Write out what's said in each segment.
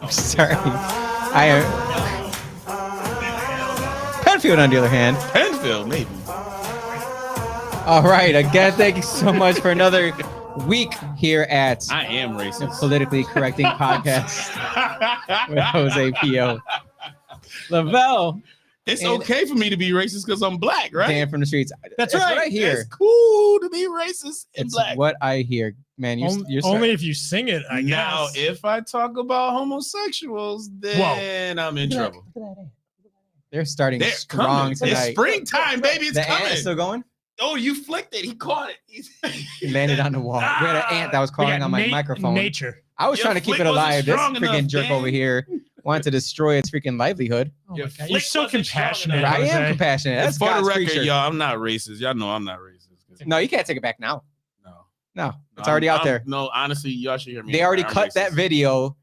I'm sorry. Penfield, on the other hand. Penfield, maybe. All right. Again, thank you so much for another week here at I am racist. Politically Correcting Podcast with Jose P.O. Lavelle. It's okay for me to be racist because I'm black, right? Dan from the streets. That's right. What I hear. It's cool to be racist and It's black. what I hear, man. You're only if you sing it, I guess. Now, if I talk about homosexuals, then I'm in trouble. They're starting They're strong coming. tonight. It's springtime, baby. It's the coming. ant is still going. Oh, you flicked it. He caught it. He landed on the wall. We had an ant that was calling on my microphone. Nature. I was Your trying to keep flick it alive. This wasn't strong freaking enough, jerk Dan. over here wanted to destroy its freaking livelihood. Oh Your my God. flick You're so wasn't strong compassionate. enough. I am Jose. compassionate. That's For the God's record, creature. y'all, I'm not racist. Y'all know I'm not racist. No, you can't take it back now. No, it's I'm- already out I'm- there. No, honestly, y'all should hear me. They already I'm cut racist. that video,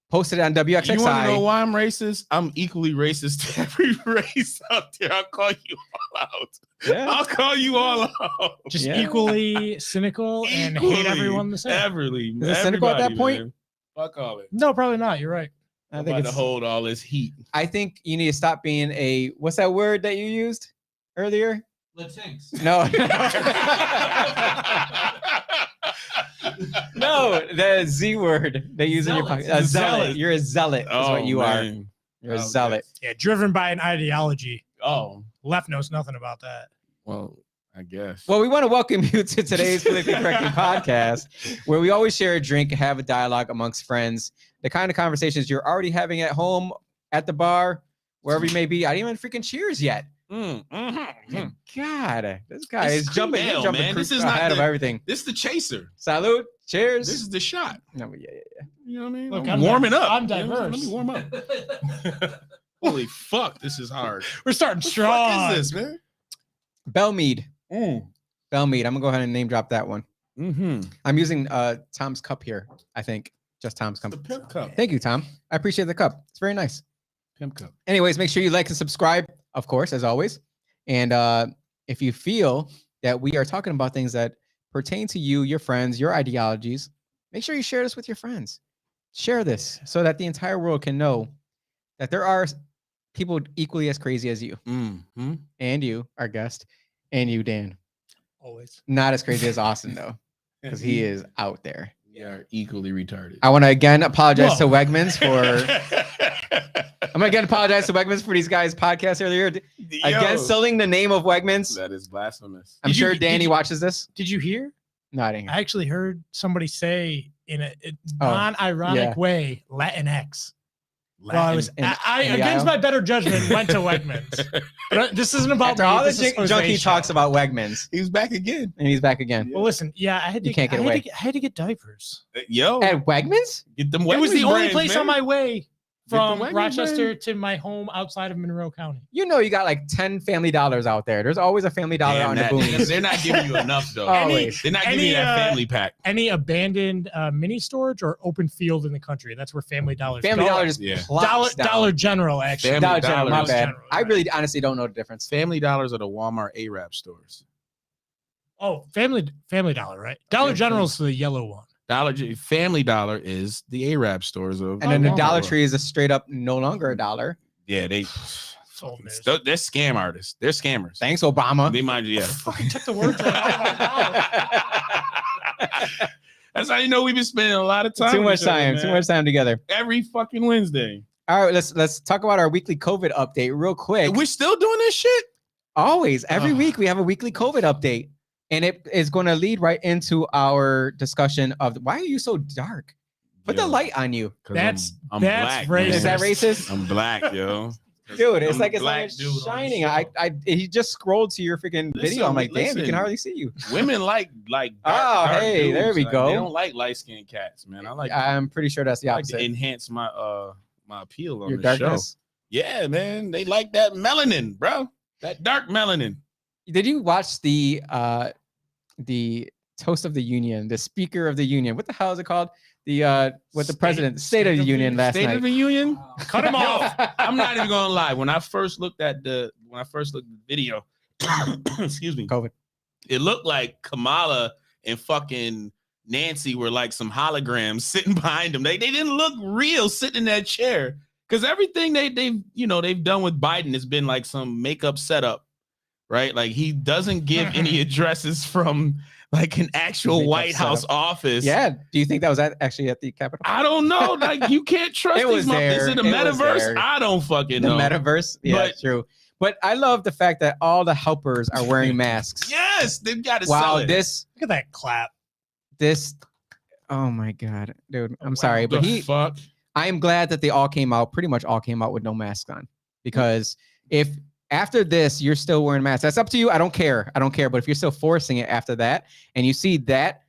posted it on WXXI. You want to know why I'm racist? I'm equally racist to every race out there. I'll call you all out. Yeah. I'll call you all out. Just Yeah. equally cynical and hate everyone the same. Is it cynical at that point? Man. Fuck all it. No, probably not. You're right. I I'm think about to it's. hold all this heat. I think you need to stop being a. What's that word that you used earlier? Latinx. No. No, the Z word they use in your Zealot. pocket. A zealot. Zealot. You're a zealot. Is what you are. man. You're a Oh, zealot. Yeah, driven by an ideology. Oh, Left knows nothing about that. well, I guess. Well, we want to welcome you to today's Politically Correcting Podcast, where we always share a drink, have a dialogue amongst friends, the kind of conversations you're already having at home, at the bar, wherever you may be. I didn't even freaking cheers yet. God, this guy It's is jumping, female, he's jumping man. This is ahead not of the- everything. This is the chaser. Salute, cheers. This is the shot. No, but yeah. You know what I mean? Look, I'm I'm warming di- up. I'm You know what I'm diverse. saying? Let me warm up. Holy fuck, this is hard. We're starting What the strong. fuck is this, man? Bellmead. Mm. Bellmead. I'm gonna go ahead and name drop that one. Mm-hmm. I'm using Tom's cup here. I think just Tom's cup. The pimp cup. Thank you, Tom. I appreciate the cup. It's very nice. Pimp cup. Anyways, make sure you like and subscribe, of course, as always. And if you feel that we are talking about things that pertain to you, your friends, your ideologies, make sure you share this with your friends. Share this so that the entire world can know that there are people equally as crazy as you Mm-hmm. and you, our guest, and you, Dan. Always. Not as crazy as Austin, though, because he is out there. We are equally retarded. I want to again apologize to Whoa. Wegmans for. I'm gonna again apologize to Wegmans for these guys' podcast earlier. Again, selling the name of Wegmans. That is blasphemous. I'm Did you- sure did Danny you- watches this. Did you hear? No, I didn't hear. I actually heard somebody say in a Oh, non-ironic yeah. way Latinx. Well, I Latin. was in- I in the against aisle? my better judgment went to Wegmans. But this isn't about After me. all the This is Jose's junk he show. talks about Wegmans, He's back again. and he's back again. Well, listen, yeah, I had to. You can't get I had away. to I had to get diapers. Yo, At Wegmans? get them. It was the Wegmans only brands, place man. on my way the from Wegmans Rochester brand. to my home outside of Monroe County. You know, you got like 10 Family Dollars out there. There's always a Family Dollar Damn, out in that- the boonies. They're not giving you enough though. Always. They're not giving Any, you that family pack. Any abandoned mini storage or open field in the country? That's where Family Dollars. Family go. Dollar just Yeah. plops down. Dollar General actually. Family Dollar General, my Dollars. bad. General, I right. really honestly don't know the difference. Family Dollars are the Walmart Arab stores. Oh, Family Dollar, right? Dollar Yeah, General's the yellow one. Family Dollar is the Arab stores of. And then the Walmart. Dollar Tree is a straight up no longer a dollar. Yeah, they. Old news. They're scam artists. They're scammers. Thanks, Obama. They mind you, yeah. Fucking took the words right out of my mouth. That's how you know we've been spending a lot of time. Too with much each other, time. Too man. much time together. Every fucking Wednesday. All right, let's talk about our weekly COVID update real quick. We're still doing this shit. Always, every Ugh. week we have a weekly COVID update, and it is going to lead right into our discussion of why are you so dark? Put the Yo, light on you, 'cause That's I'm that's black, man. Is that racist? I'm black, yo. dude. It's I'm like a it's black like dude on the shining. show. He just scrolled to your freaking video. I'm like, damn, you listen. can hardly see you. Women like Oh, dark hey, dudes. there we Like, go. They don't like light skinned cats, man. I'm pretty sure that's the I like to opposite. enhance my my appeal on Your the show. darkness. Yeah, man. They like that melanin, bro. That dark melanin. Did you watch the toast of the union, the speaker of the union? What the hell is it called? The what the president, State of the Union last State night. of the Union. Cut him off. I'm not even gonna lie. When I first looked at the video, excuse me, COVID. it looked like Kamala and fucking Nancy were like some holograms sitting behind him. They didn't look real sitting in that chair because everything they've done with Biden has been like some makeup setup, right? Like he doesn't give any addresses from like an actual White House office. Yeah. Do you think that was actually at the Capitol? I don't know. Like you can't trust these motherfuckers. Is it a metaverse? I don't fucking know. The metaverse? Yeah, but, true. But I love the fact that all the helpers are wearing masks. Yes, they've got to sell it. Look at that clap. Oh my God, dude. I'm sorry, but I am glad that they pretty much all came out with no masks on. Because if after this, you're still wearing masks, that's up to you. I don't care. But if you're still forcing it after that, and you see that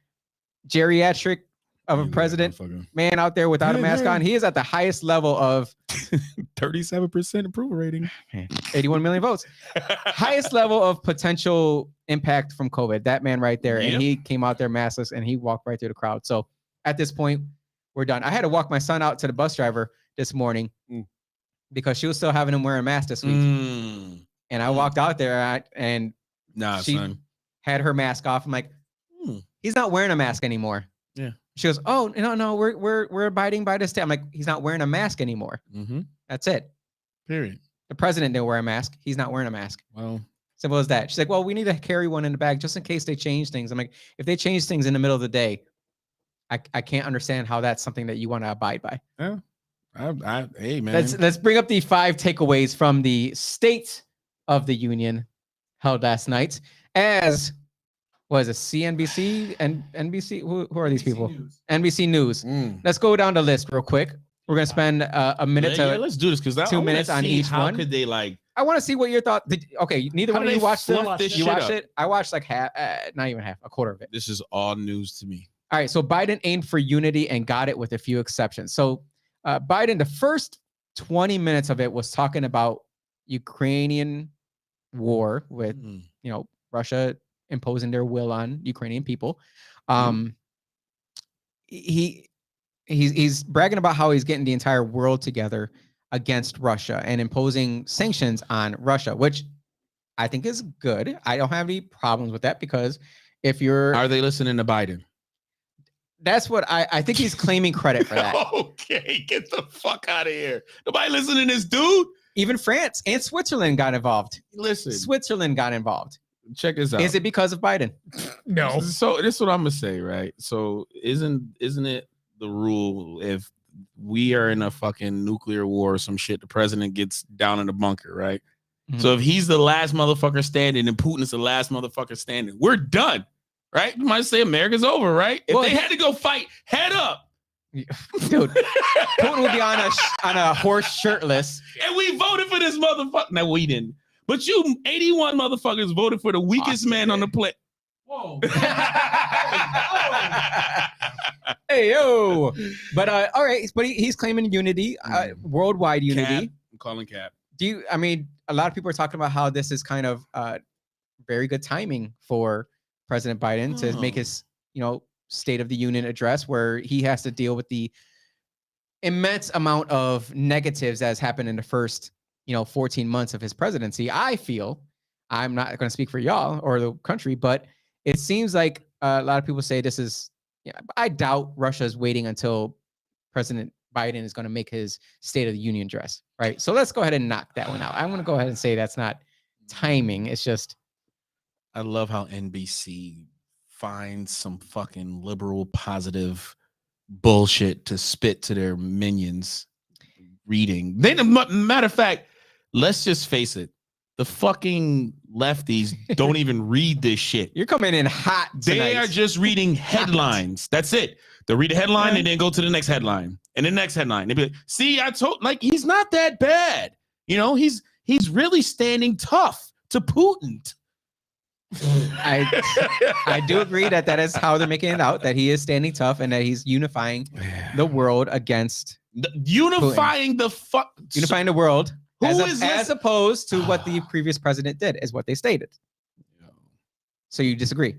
geriatric of a president man out there without a mask on, he is at the highest level of 37% approval rating, 81 million votes, highest level of potential impact from COVID. That man right there, and he came out there maskless, and he walked right through the crowd. So at this point, we're done. I had to walk my son out to the bus driver this morning because she was still having him wear a mask this week, and I walked out there and she had her mask off. I'm like, he's not wearing a mask anymore. Yeah. She goes, oh, no, we're abiding by this. I'm like, he's not wearing a mask anymore. That's it. Period. The president didn't wear a mask. He's not wearing a mask. Well, simple as that. She's like, well, we need to carry one in the bag just in case they change things. I'm like, if they change things in the middle of the day, I can't understand how that's something that you want to abide by. Yeah. Hey, man. Let's bring up the 5 takeaways from the State of the Union held last night. As was it CNBC and NBC? Who are these people? News. NBC News. Let's go down the list real quick. We're gonna spend a minute let's do this because 2 minutes on each one. How could they like? I want to see what your thought. Okay, neither one of you watched it. You watched it. I watched like half, not even half, a quarter of it. This is all news to me. All right, so Biden aimed for unity and got it with a few exceptions. So Biden, the first 20 minutes of it was talking about Ukrainian war with Russia imposing their will on Ukrainian people. He's bragging about how he's getting the entire world together against Russia and imposing sanctions on Russia, which I think is good. I don't have any problems with that because are they listening to Biden? That's what I think he's claiming credit for that. Okay, get the fuck out of here. Nobody listening to this dude. Even France and Switzerland got involved. Listen. Switzerland got involved. Check this out. Is it because of Biden? No. So this is what I'm gonna say, right? So isn't it the rule if we are in a fucking nuclear war or some shit, the president gets down in the bunker, right? So if he's the last motherfucker standing and Putin is the last motherfucker standing, we're done. Right? You might say America's over, right? If they had to go fight head up. Dude, Putin would be on a horse shirtless. And we voted for this motherfucker. No, we didn't. But you 81 motherfuckers voted for the weakest man on the planet. Whoa. Hey, yo. But all right, but he's claiming unity, worldwide unity. Cap. I'm calling Cap. A lot of people are talking about how this is kind of very good timing for President Biden to make his, State of the Union address, where he has to deal with the immense amount of negatives that has happened in the first, 14 months of his presidency. I feel, I'm not going to speak for y'all or the country, but it seems like a lot of people say this is, I doubt Russia is waiting until President Biden is going to make his State of the Union address, right? So let's go ahead and knock that one out. I'm going to go ahead and say that's not timing. It's just, I love how NBC finds some fucking liberal positive bullshit to spit to their minions reading. Matter of fact, let's just face it. The fucking lefties don't even read this shit. You're coming in hot tonight. They are just reading headlines. That's it. They'll read a headline and then go to the next headline and the next headline. They'll be like, see, I told, he's not that bad. He's really standing tough to Putin. I do agree that is how they're making it out, that he is standing tough and that he's unifying the world against unifying Putin. Unifying the world as opposed to what the previous president did, is what they stated. So you disagree?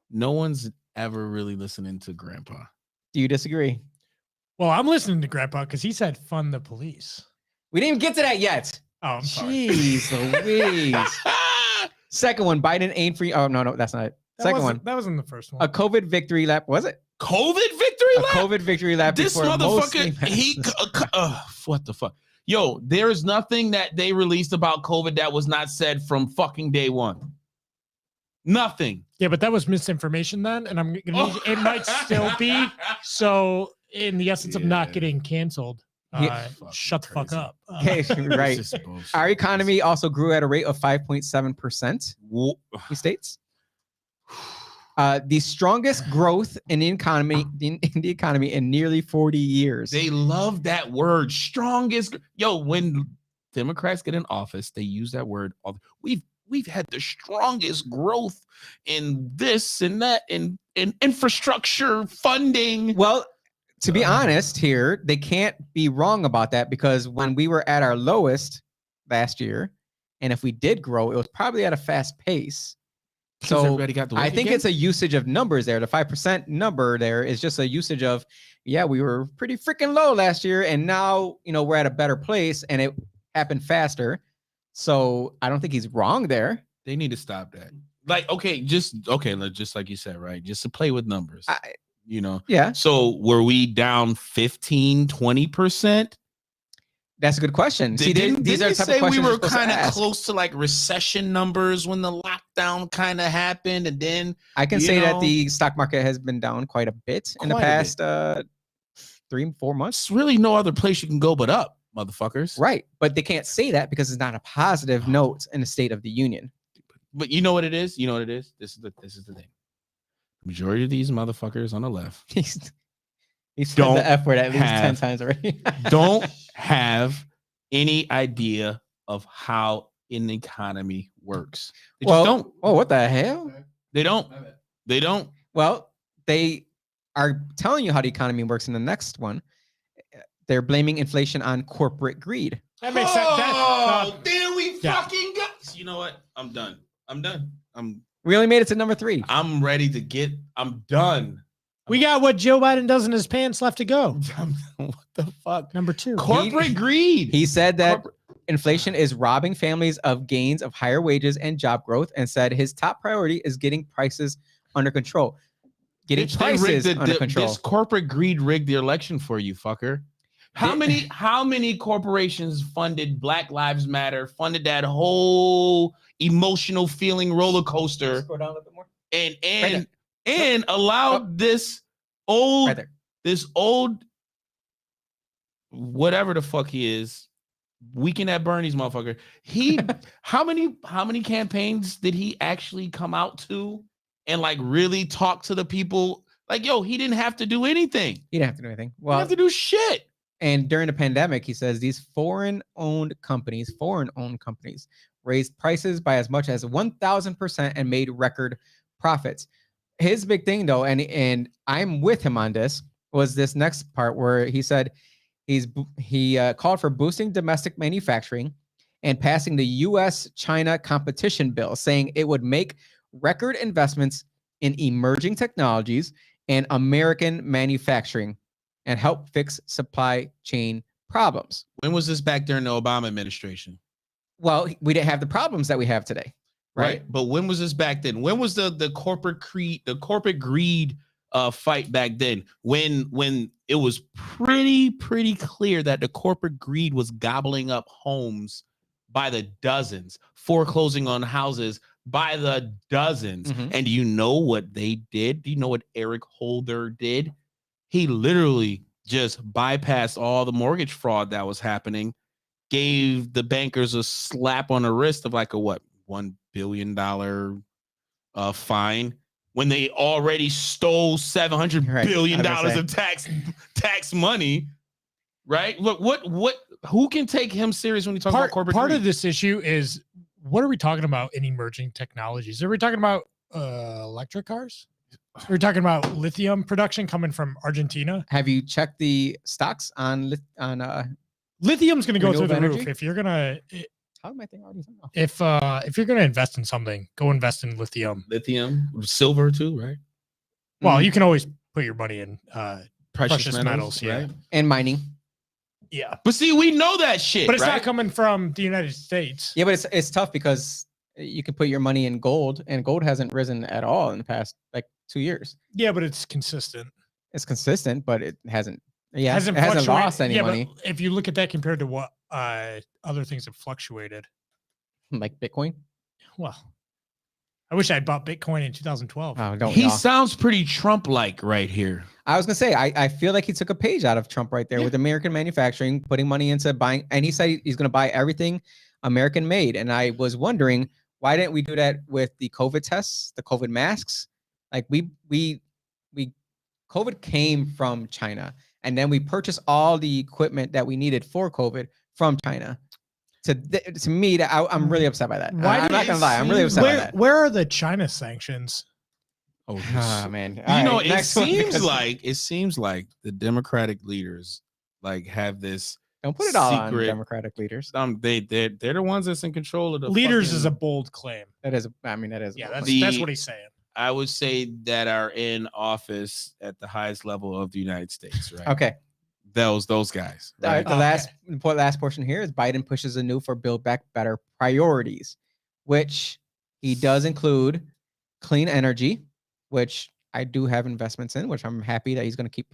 No one's ever really listening to Grandpa. Do you disagree? Well, I'm listening to Grandpa because he said fund the police. We didn't even get to that yet. Oh, I'm sorry. Jeez Louise. Second one, Biden aimed for. Oh, no, that's not it. Second one. That wasn't the first A one. COVID victory lap. Was it? COVID victory A lap? COVID victory lap. This before mostly motherfucker, what the fuck? Yo, there's nothing that they released about COVID that was not said from fucking day one. Nothing. Yeah, but that was misinformation then, and it might still be. So, in the essence of not getting canceled, shut the fuck up. Okay, right. Our economy also grew at a rate of 5.7%. He states. The strongest growth in the economy in nearly 40 years. They love that word, strongest. Yo, when Democrats get in office, they use that word. We've had the strongest growth in this and that in infrastructure funding. Well, to be honest here, they can't be wrong about that, because when we were at our lowest last year, and if we did grow, it was probably at a fast pace. So everybody got I think it's a usage of numbers there. The 5% number there is just a usage of, yeah, we were pretty freaking low last year, and now, we're at a better place, and it happened faster. So I don't think he's wrong there. They need to stop that. Just like you said, right? Just to play with numbers, Yeah. So were we down 15, 20%? That's a good question. See, these are the type of questions we were kind of close to like recession numbers when the lockdown kind of happened, and then I can say that the stock market has been down quite a bit in the past 3-4 months. There's really no other place you can go but up, motherfuckers. Right, but they can't say that because it's not a positive note in the State of the Union. But you know what it is? This is the thing. The majority of these motherfuckers on the left, He's said the F word at least 10 times already. Don't have any idea of how an economy works. They just don't. Oh, what the hell? They don't. They don't. Well, they are telling you how the economy works in the next one. They're blaming inflation on corporate greed. That makes sense. There we fucking go. You know what? I'm done. We only made it to number 3. I'm ready to I'm done. We got what Joe Biden does in his pants left to go. What the fuck? Number 2. Corporate greed. He said that inflation is robbing families of gains of higher wages and job growth, and said his top priority is getting prices under control. This corporate greed rigged the election for you, fucker. How many corporations funded Black Lives Matter, funded that whole emotional feeling roller coaster? Scroll down a little bit more. And allowed this old whatever the fuck he is, Weekend at Bernie's motherfucker. How many campaigns did he actually come out to and like really talk to the people? Like, yo, he didn't have to do anything. He didn't have to do anything. Well, he didn't have to do shit. And during the pandemic, he says these foreign-owned companies raised prices by as much as 1,000% and made record profits. His big thing, though, and I'm with him on this, was this next part where he said he called for boosting domestic manufacturing and passing the U.S.-China competition bill, saying it would make record investments in emerging technologies and American manufacturing and help fix supply chain problems. When was this back during the Obama administration? Well, we didn't have the problems that we have today. Right. But when was this back then? When was the corporate greed fight back then? When it was pretty clear that the corporate greed was gobbling up homes by the dozens, foreclosing on houses by the dozens. Mm-hmm. And do you know what they did? Do you know what Eric Holder did? He literally just bypassed all the mortgage fraud that was happening, gave the bankers a slap on the wrist of like a $1 billion fine when they already stole $700 billion of tax money, right? Look, who can take him serious when he talks about corporate part greed? Of this issue is, what are we talking about in emerging technologies? Are we talking about electric cars? Are we talking about lithium production coming from Argentina? Have you checked the stocks on lithium's going to go through the roof? If you're going to how am I thinking already? If you're going to invest in something, go invest in lithium. Lithium, silver too, right? Well, you can always put your money in precious metals, yeah, right? And mining. Yeah, but see, we know that shit, but it's right? not coming from the United States. Yeah, but it's tough because you can put your money in gold, and gold hasn't risen at all in the past like 2 years. Yeah, but it's consistent. It's consistent, but it hasn't. Yeah, Hasn't it hasn't fluctuated. lost any Yeah, money but if you look at that compared to what other things have fluctuated, like Bitcoin. well, I wish I'd bought Bitcoin in 2012. Oh, don't He y'all. sounds pretty Trump-like right here. I was gonna say, I feel like he took a page out of Trump right there with American manufacturing, putting money into buying, and he said he's gonna buy everything American made. And I was wondering, why didn't we do that with the COVID tests, the COVID masks? Like we COVID came from China, and then we purchased all the equipment that we needed for COVID from China. To me, I'm really upset by that. I'm not gonna lie, I'm really upset by that. Where are the China sanctions? Oh man, It seems like the Democratic leaders like have this. Don't put it all on secret- Democratic leaders. They're the ones that's in control of the Leaders fucking- is a bold claim. That is, I mean, that is. Yeah, a that's what he's saying. I would say that are in office at the highest level of the United States, right? okay. Those guys. All right, Right? the last portion here is Biden pushes anew for Build Back Better priorities, which he does include clean energy, which I do have investments in, which I'm happy that he's going to keep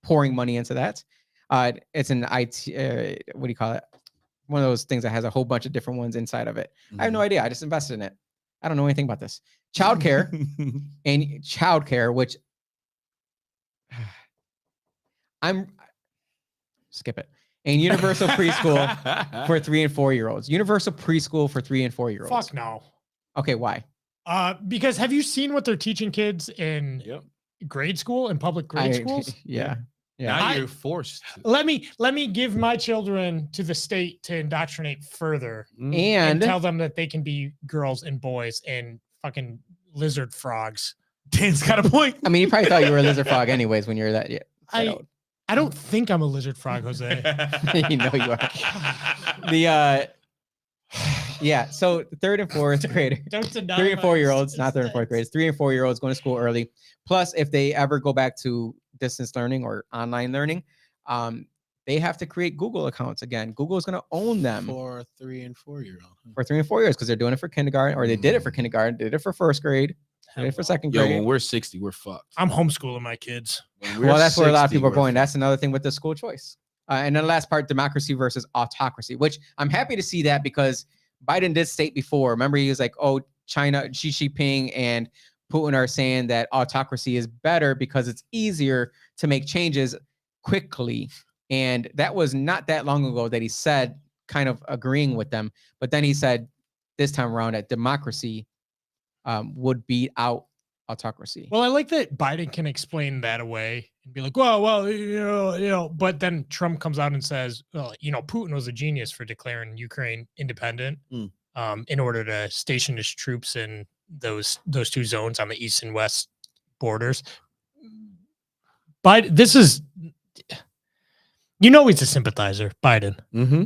pouring money into that. It's an IT, what do you call it? One of those things that has a whole bunch of different ones inside of it. I have no idea. I just invested in it. I don't know anything about this. Childcare and childcare, which skip it. And universal preschool for 3 and 4 year olds. Universal preschool for 3 and 4 year olds. Fuck no. Okay, why? Because have you seen what they're teaching kids in grade school and public grade schools? Yeah. Now you're forced. Let me give my children to the state to indoctrinate further And tell them that they can be girls and boys and fucking lizard frogs. Dan's got a point. I mean, you probably thought you were a lizard frog anyways when you're that. Old. I don't think I'm a lizard frog, Jose. You know you are. Yeah. So 3rd and 4th grade, Don't deny 3 and my 4 year olds, not 3rd and 4th existence. grades, 3 and 4 year olds going to school early. Plus, if they ever go back to distance learning or online learning, they have to create Google accounts again. Google is going to own them For 3 and 4 year old. for 3 and 4 years because they're doing it for kindergarten, or they did it for kindergarten, did it for 1st grade, did it for 2nd Yo, grade. when we're 60, we're fucked. I'm homeschooling my kids. Well, that's where a lot of people are going. going. That's another thing with the school choice. And then the last part, democracy versus autocracy, which I'm happy to see that because Biden did state before. Remember, he was like, oh, China, Xi Jinping and Putin are saying that autocracy is better because it's easier to make changes quickly. And that was not that long ago that he said, kind of agreeing with them. But then he said this time around that democracy would beat out autocracy. Well, I like that Biden can explain that away and be like, well, you know, but then Trump comes out and says, well, you know, Putin was a genius for declaring Ukraine independent in order to station his troops in those 2 zones on the east and west borders. Biden, this is, you know, he's a sympathizer, Biden. Mm-hmm.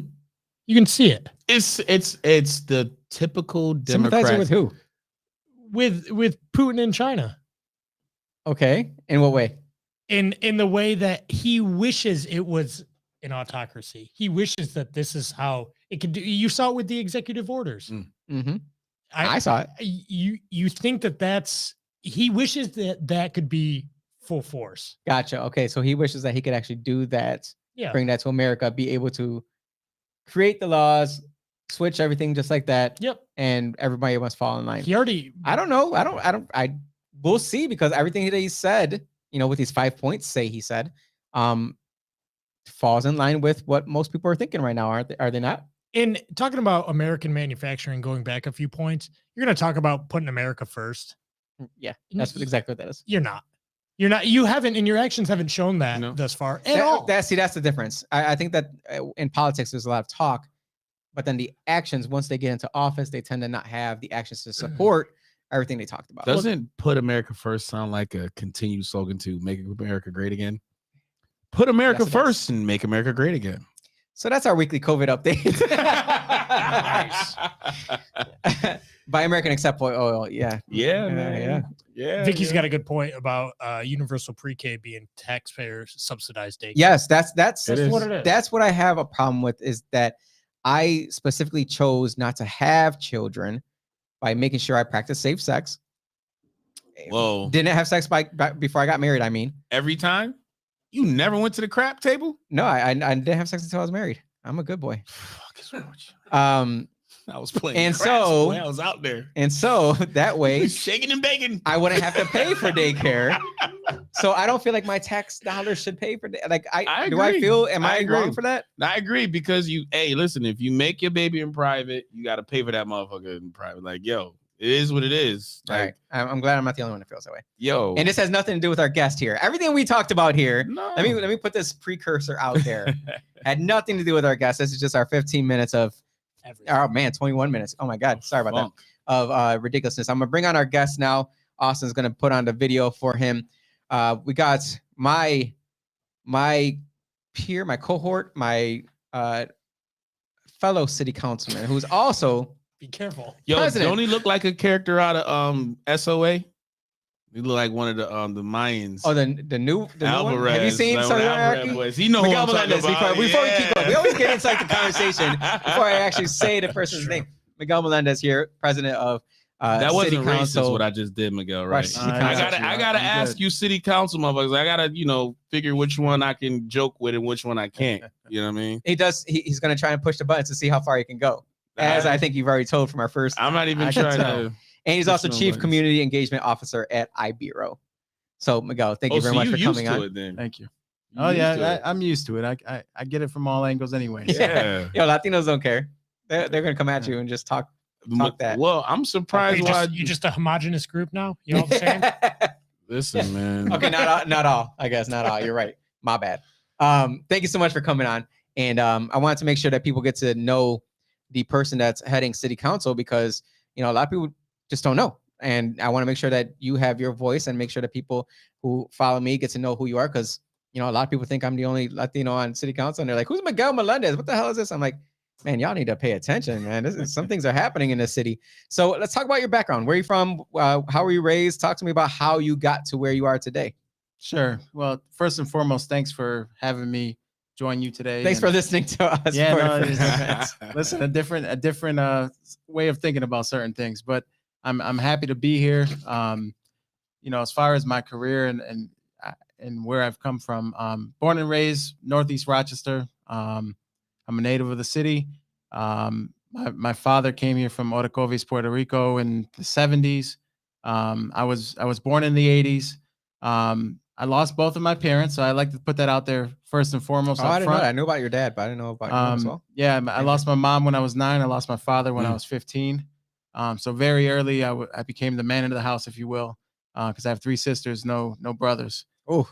You can see it. It's the typical Sympathizer Democrat. with who? With Putin in China. Okay. In what way? In the way that he wishes it was an autocracy. He wishes that this is how it could do. You saw it with the executive orders. Mm-hmm. I saw it. You think that's he wishes that could be full force. Gotcha. Okay. So he wishes that he could actually do that, Yeah. bring that to America, be able to create the laws, switch everything just like that. Yep. And everybody must fall in line. He already. I don't know. We'll see because everything that he said, you know, with these 5 points, he said, falls in line with what most people are thinking right now. Are they not? In talking about American manufacturing, going back a few points, you're going to talk about putting America first. Yeah, that's exactly what that is. You're not. You haven't, and your actions haven't shown that thus far at all. That's the difference. I think that in politics, there's a lot of talk, but then the actions, once they get into office, they tend to not have the actions to support everything they talked about. Doesn't put America first sound like a continued slogan to make America great again? Put America Yes, it first and make America great again. So that's our weekly COVID update. Buy American except for oil. Yeah. Yeah, Yeah, man. Yeah. Vicky's got a good point about universal pre-K being taxpayer subsidized daycare. Yes, that's what it is. That's what I have a problem with is that I specifically chose not to have children by making sure I practice safe sex. Whoa. Didn't have sex before I got married, I mean. Every time? You never went to the crap table? No, I didn't have sex until I was married. I'm a good boy. Fuck is wrong with you? I was playing and craps, so boy. I was out there. And so that way, shaking and baking. I wouldn't have to pay for daycare. So I don't feel like my tax dollars should pay for that. Like I do. I feel. Am I wrong for that? I agree because hey, listen. If you make your baby in private, you got to pay for that motherfucker in private. Like, yo, it is what it is. Like, all right. I'm glad I'm not the only one that feels that way. Yo, and this has nothing to do with our guest here. Everything we talked about here. No. Let me put this precursor out there. Had nothing to do with our guest. This is just our 15 minutes of. Everything. Oh man, 21 minutes. Oh my God. Sorry about that. Of ridiculousness. I'm gonna bring on our guest now. Austin's gonna put on the video for him. We got my peer, my cohort, my fellow city councilman, who's also be careful. Yo, president. Don't he look like a character out of SOA? He look like one of the Mayans. Oh, the new one? Have you seen some of boys? He know Miguel Melendez. Before we keep going, we always get inside the conversation before I actually say the person's name. Miguel Melendez here, president of that City wasn't Council. racist what I just did, Miguel. Right? I gotta ask you, city council motherfuckers. I gotta figure which one I can joke with and which one I can't. You know what I mean? He does. He's gonna try and push the buttons to see how far he can go. As I think you've already told from our first. I'm not even trying to. And he's also Chief Community Engagement Officer at IBERO. So, Miguel, thank you very much for coming on. Thank you. I'm used to it. I get it from all angles anyway. Yeah. Yo, Latinos don't care. They're going to come at you and just talk that. Well, I'm surprised why you just a homogenous group now. You know what I'm saying? Listen, man. Okay, not all. I guess not all. You're right. My bad. Thank you so much for coming on. And I wanted to make sure that people get to know the person that's heading city council because, a lot of people just don't know. And I want to make sure that you have your voice and make sure that people who follow me get to know who you are. Because, a lot of people think I'm the only Latino on city council. And they're like, who's Miguel Melendez? What the hell is this? I'm like, man, y'all need to pay attention, man. Some things are happening in this city. So let's talk about your background. Where are you from? How were you raised? Talk to me about how you got to where you are today. Sure. Well, first and foremost, thanks for having me join you today. Thanks for listening to us. Yeah, listen, a different way of thinking about certain things, but I'm happy to be here. As far as my career and where I've come from, born and raised Northeast Rochester. I'm a native of the city. My father came here from Autocracy, Puerto Rico in the 70s. I was born in the 80s. I lost both of my parents, so I like to put that out there first and foremost. I didn't know that. I knew about your dad, but I didn't know about you as well. Yeah, I lost my mom when I was 9. I lost my father when I was 15. So very early, I became the man of the house, if you will, because I have 3 sisters, no brothers. Oh.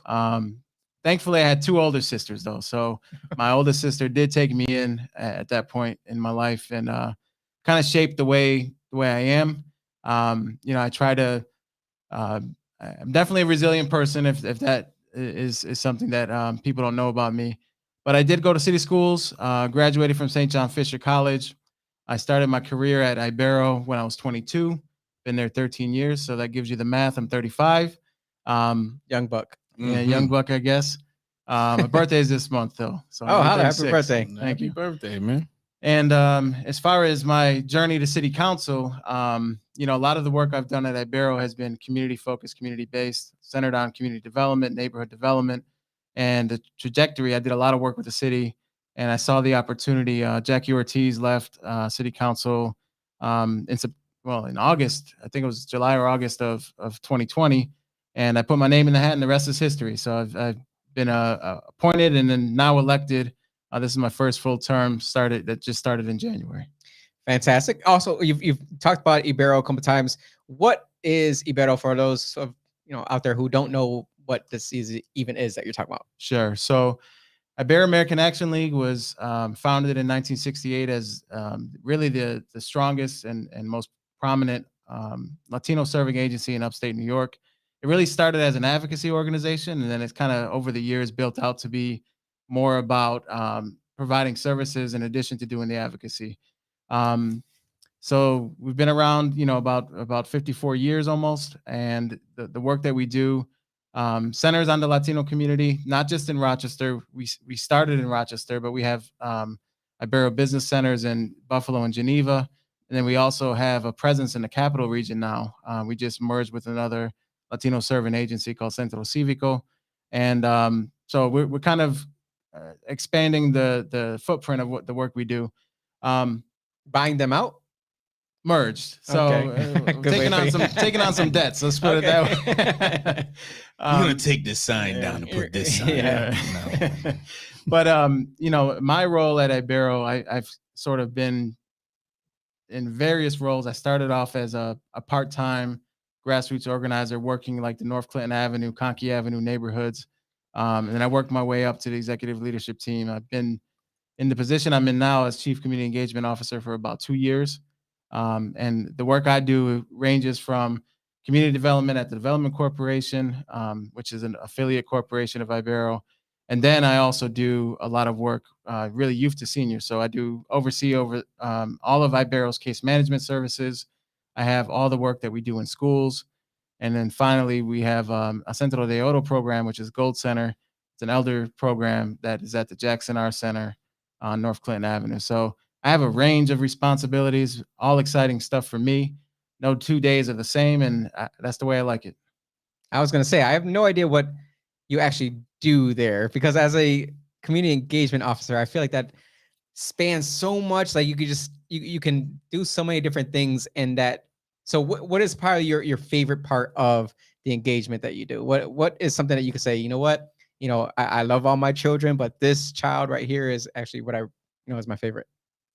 Thankfully, I had 2 older sisters, though. So my oldest sister did take me in at that point in my life and kind of shaped the way I am. I try to. I'm definitely a resilient person. If that is something that people don't know about me, but I did go to city schools. Graduated from St. John Fisher College. I started my career at IBERO when I was 22. Been there 13 years, so that gives you the math. I'm 35. Young buck. Yeah, young buck, I guess. My birthday is this month, though. So happy birthday! Thank you. Happy birthday, man. And as far as my journey to city council, a lot of the work I've done at IBERO has been community-focused, community-based, centered on community development, neighborhood development, and the trajectory. I did a lot of work with the city, and I saw the opportunity. Jackie Ortiz left city council in August. I think it was July or August of 2020, and I put my name in the hat, and the rest is history. So I've been appointed and then now elected. This is my first full term. Just started in January. Fantastic. Also, you've talked about IBERO a couple of times. What is IBERO for those out there who don't know what this even is that you're talking about? Sure. So, IBERO American Action League was founded in 1968 as really the strongest and most prominent Latino serving agency in upstate New York. It really started as an advocacy organization, and then it's kind of over the years built out to be more about providing services in addition to doing the advocacy. So we've been around, about 54 years almost, and the work that we do centers on the Latino community, not just in Rochester. We started in Rochester, but we have IBERO business centers in Buffalo and Geneva, And then we also have a presence in the capital region now. We just merged with another Latino serving agency called Centro Cívico. And so we're kind of expanding the footprint of what the work we do. Buying them out? Merged. So Okay. Good way taking on some debts. Let's put it that way. You're gonna take this sign down and put this sign. Yeah. No. But you know, my role at Ibero, I've sort of been in various roles. I started off as a part-time grassroots organizer working like the North Clinton Avenue, Conkey Avenue neighborhoods. And then I worked my way up to the executive leadership team. I've been in the position I'm in now as Chief Community Engagement Officer for about 2 years. And the work I do ranges from community development at the Development Corporation, which is an affiliate corporation of Ibero. And then I also do a lot of work, really youth to seniors. So I do oversee all of Ibero's case management services. I have all the work that we do in schools. And then finally, we have a Centro de Oro program, which is Gold Center. It's an elder program that is at the Jackson R Center on North Clinton Avenue. So I have a range of responsibilities, all exciting stuff for me. No 2 days are the same, and that's the way I like it. I was going to say, I have no idea what you actually do there, because as a community engagement officer, I feel like that spans so much. Like you could just, you can do so many different things. And that, so what is probably your favorite part of the engagement that you do? What is something that you could say, you know what, I love all my children, but this child right here is actually what is my favorite.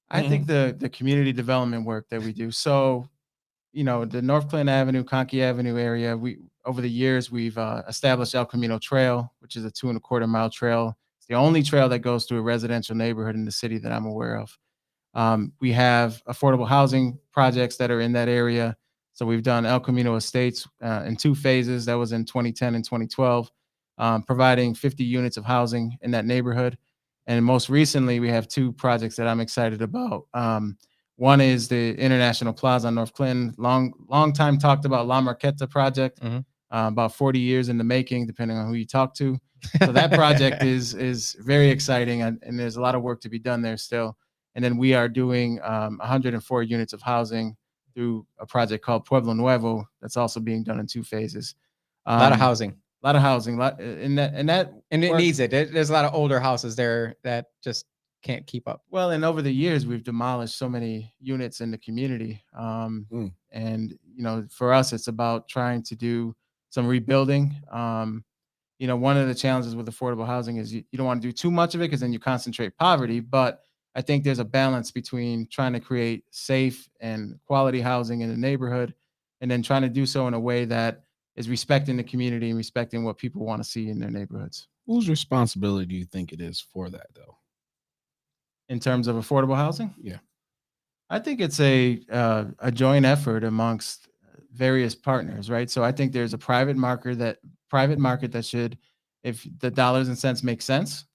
I think the community development work that we do. So, the North Clinton Avenue, Conkey Avenue area, over the years, we've established El Camino Trail, which is a 2.25 mile trail. It's the only trail that goes through a residential neighborhood in the city that I'm aware of. We have affordable housing projects that are in that area. So we've done El Camino Estates in 2 phases. That was in 2010 and 2012, providing 50 units of housing in that neighborhood. And most recently, we have 2 projects that I'm excited about. One is the International Plaza on North Clinton. Long time talked about La Marqueta project, about 40 years in the making, depending on who you talk to. So that project is very exciting, and there's a lot of work to be done there still. And then we are doing 104 units of housing through a project called Pueblo Nuevo that's also being done in 2 phases. A lot of housing. A lot of housing, and it needs it. There's a lot of older houses there that just can't keep up. Well, and over the years, we've demolished so many units in the community. And, for us, it's about trying to do some rebuilding. One of the challenges with affordable housing is you don't want to do too much of it, because then you concentrate poverty. But I think there's a balance between trying to create safe and quality housing in the neighborhood, and then trying to do so in a way that is respecting the community and respecting what people want to see in their neighborhoods. Whose responsibility do you think it is for that, though? In terms of affordable housing? Yeah. I think it's a joint effort amongst various partners, right? So I think there's a private market that should, if the dollars and cents make sense,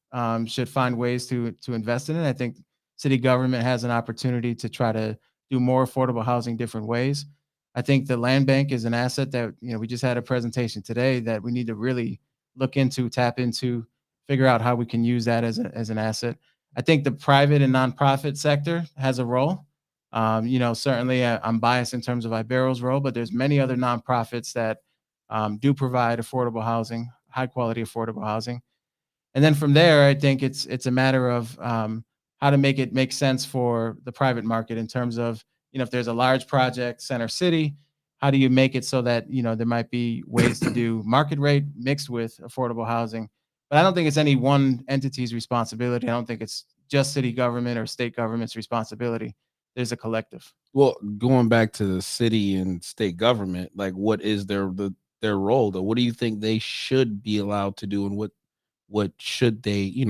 should find ways to invest in it. I think city government has an opportunity to try to do more affordable housing different ways. I think the land bank is an asset that, we just had a presentation today that we need to really look into, tap into, figure out how we can use that as an asset. I think the private and nonprofit sector has a role. Certainly I'm biased in terms of Ibero's role, but there's many other nonprofits that do provide affordable housing, high quality affordable housing. And then from there, I think it's a matter of how to make it make sense for the private market in terms of, if there's a large project, Center City, how do you make it so that, there might be ways to do market rate mixed with affordable housing? But I don't think it's any one entity's responsibility. I don't think it's just city government or state government's responsibility. There's a collective. Well, going back to the city and state government, like what is their role though? What do you think they should be allowed to do, and what should they,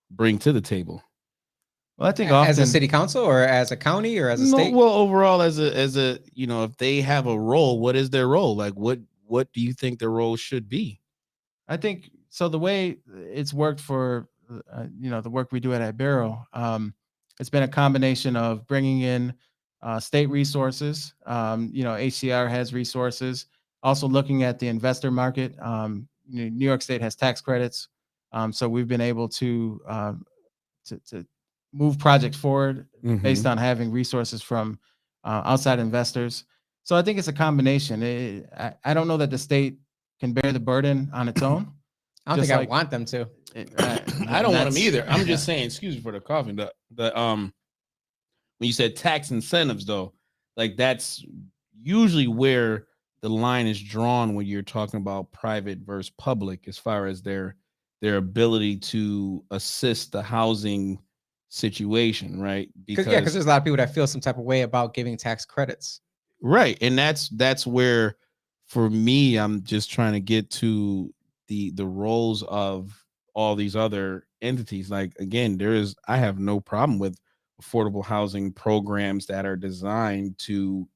bring to the table? Well, I think as a city council or as a county or as a state? Well, overall, as a if they have a role, what is their role? Like what do you think their role should be? I think so. The way it's worked for, the work we do at Ibero, it's been a combination of bringing in state resources. HCR has resources. Also looking at the investor market. New York State has tax credits, so we've been able to move projects forward based on having resources from outside investors. So I think it's a combination. I don't know that the state can bear the burden on its own. I don't think I want them to. I don't want them either. I'm just saying, excuse me for the coughing. When you said tax incentives, though, like that's usually where the line is drawn when you're talking about private versus public, as far as their ability to assist the housing situation, right? Because there's a lot of people that feel some type of way about giving tax credits. Right. And that's where, for me, I'm just trying to get to the roles of all these other entities. Like, again, I have no problem with affordable housing programs that are designed to,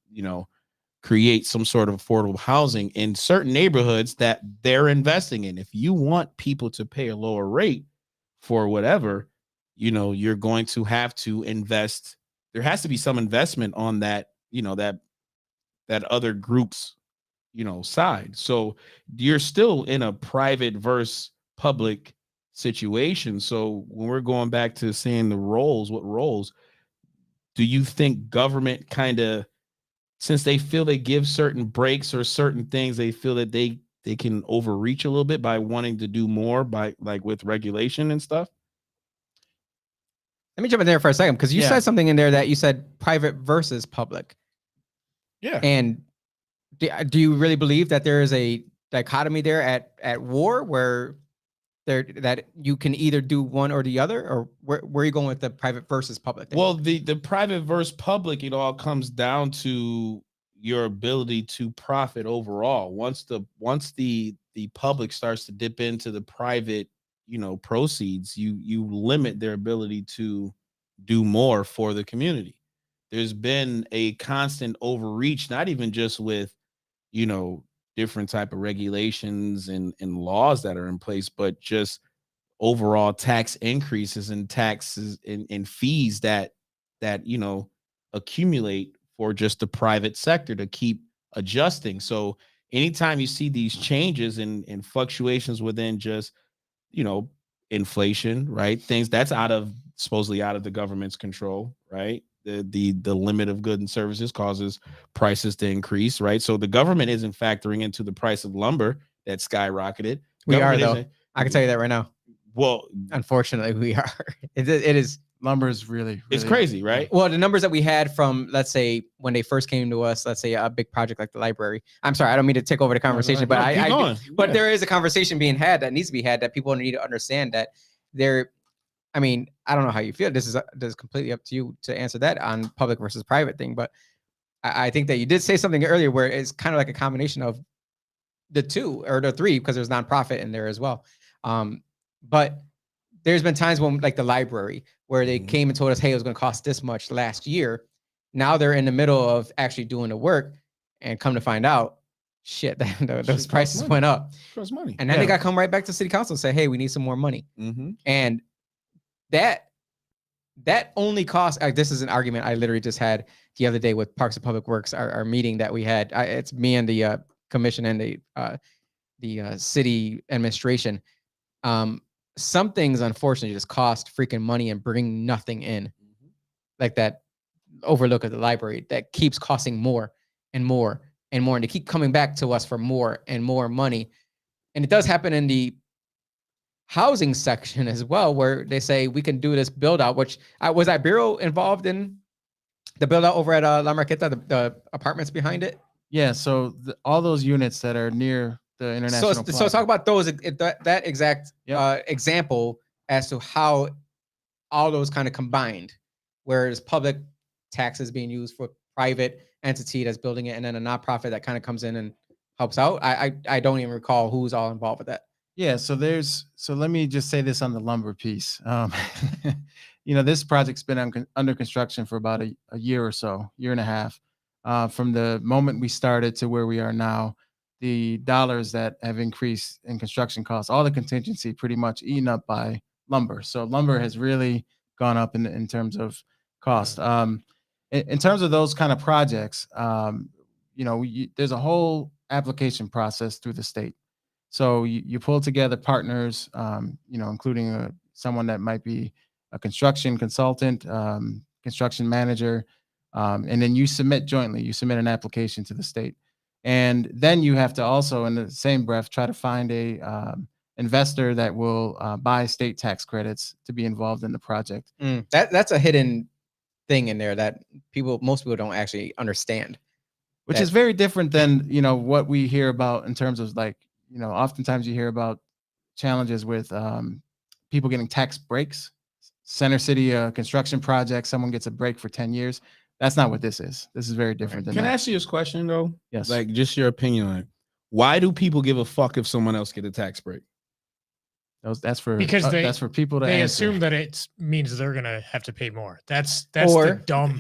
create some sort of affordable housing in certain neighborhoods that they're investing in. If you want people to pay a lower rate for whatever, you're going to have to invest. There has to be some investment on that, that other group's, side. So you're still in a private versus public situation. So when we're going back to saying what roles do you think government kind of, since they feel they give certain breaks or certain things, they feel that they can overreach a little bit by wanting to do more by, like, with regulation and stuff? Let me jump in there for a second, because you said something in there that you said private versus public. Yeah. And do you really believe that there is a dichotomy there at war where that you can either do one or the other, or where are you going with the private versus public thing? Well, the private versus public, it all comes down to your ability to profit overall. Once the public starts to dip into the private, proceeds, you limit their ability to do more for the community. There's been a constant overreach, not even just with, different type of regulations and laws that are in place, but just overall tax increases and taxes and fees that accumulate for just the private sector to keep adjusting. So anytime you see these changes and fluctuations within just, inflation, right? Things that's supposedly out of the government's control, right? The limit of goods and services causes prices to increase, right? So the government isn't factoring into the price of lumber that skyrocketed. We are, though. I can tell you that right now. Well, unfortunately, we are. It is. Lumber is really it's crazy, right? Well, the numbers that we had from, let's say, when they first came to us, let's say a big project like the library. I'm sorry, I don't mean to take over the conversation, but there is a conversation being had that needs to be had, that people need to understand that I mean, I don't know how you feel. This is completely up to you to answer that on public versus private thing. But I think that you did say something earlier where it's kind of like a combination of the two or the three, because there's nonprofit in there as well. But there's been times when, like the library, where they came and told us, hey, it was going to cost this much last year. Now they're in the middle of actually doing the work, and come to find out, shit, those prices went up. Costs money. And then they got to come right back to city council and say, hey, we need some more money. And that only costs, this is an argument I literally just had the other day with Parks and Public Works, our meeting that we had. It's me and the commission and the city administration. Some things, unfortunately, just cost freaking money and bring nothing in. Like that overlook of the library that keeps costing more and more and more. And they keep coming back to us for more and more money. And it does happen in the housing section as well, where they say we can do this build out, which was Ibero involved in the build out over at La Marqueta, the apartments behind it? Yeah. So all those units that are near the international. So talk about those, that exact example as to how all those kind of combined, whereas public taxes being used for private entity that's building it, and then a nonprofit that kind of comes in and helps out. I don't even recall who's all involved with that. Yeah, so let me just say this on the lumber piece. This project's been under construction for about a year or so, year and a half. From the moment we started to where we are now, the dollars that have increased in construction costs, all the contingency pretty much eaten up by lumber. So lumber has really gone up in terms of cost. In terms of those kind of projects, there's a whole application process through the state. So you pull together partners, including someone that might be a construction consultant, construction manager, And then you submit jointly, you submit an application to the state. And then you have to also, in the same breath, try to find a investor that will buy state tax credits to be involved in the project. That's a hidden thing in there that most people don't actually understand. Which is very different than, what we hear about in terms of like, oftentimes you hear about challenges with people getting tax breaks. Center City construction project, someone gets a break for 10 years. That's not what this is. This is very different than Can that. I ask you this question though? Yes. Like just your opinion on it. Why do people give a fuck if someone else get a tax break? That's for Because people to they answer. assume that it means they're gonna have to pay more. That's Or- the dumb.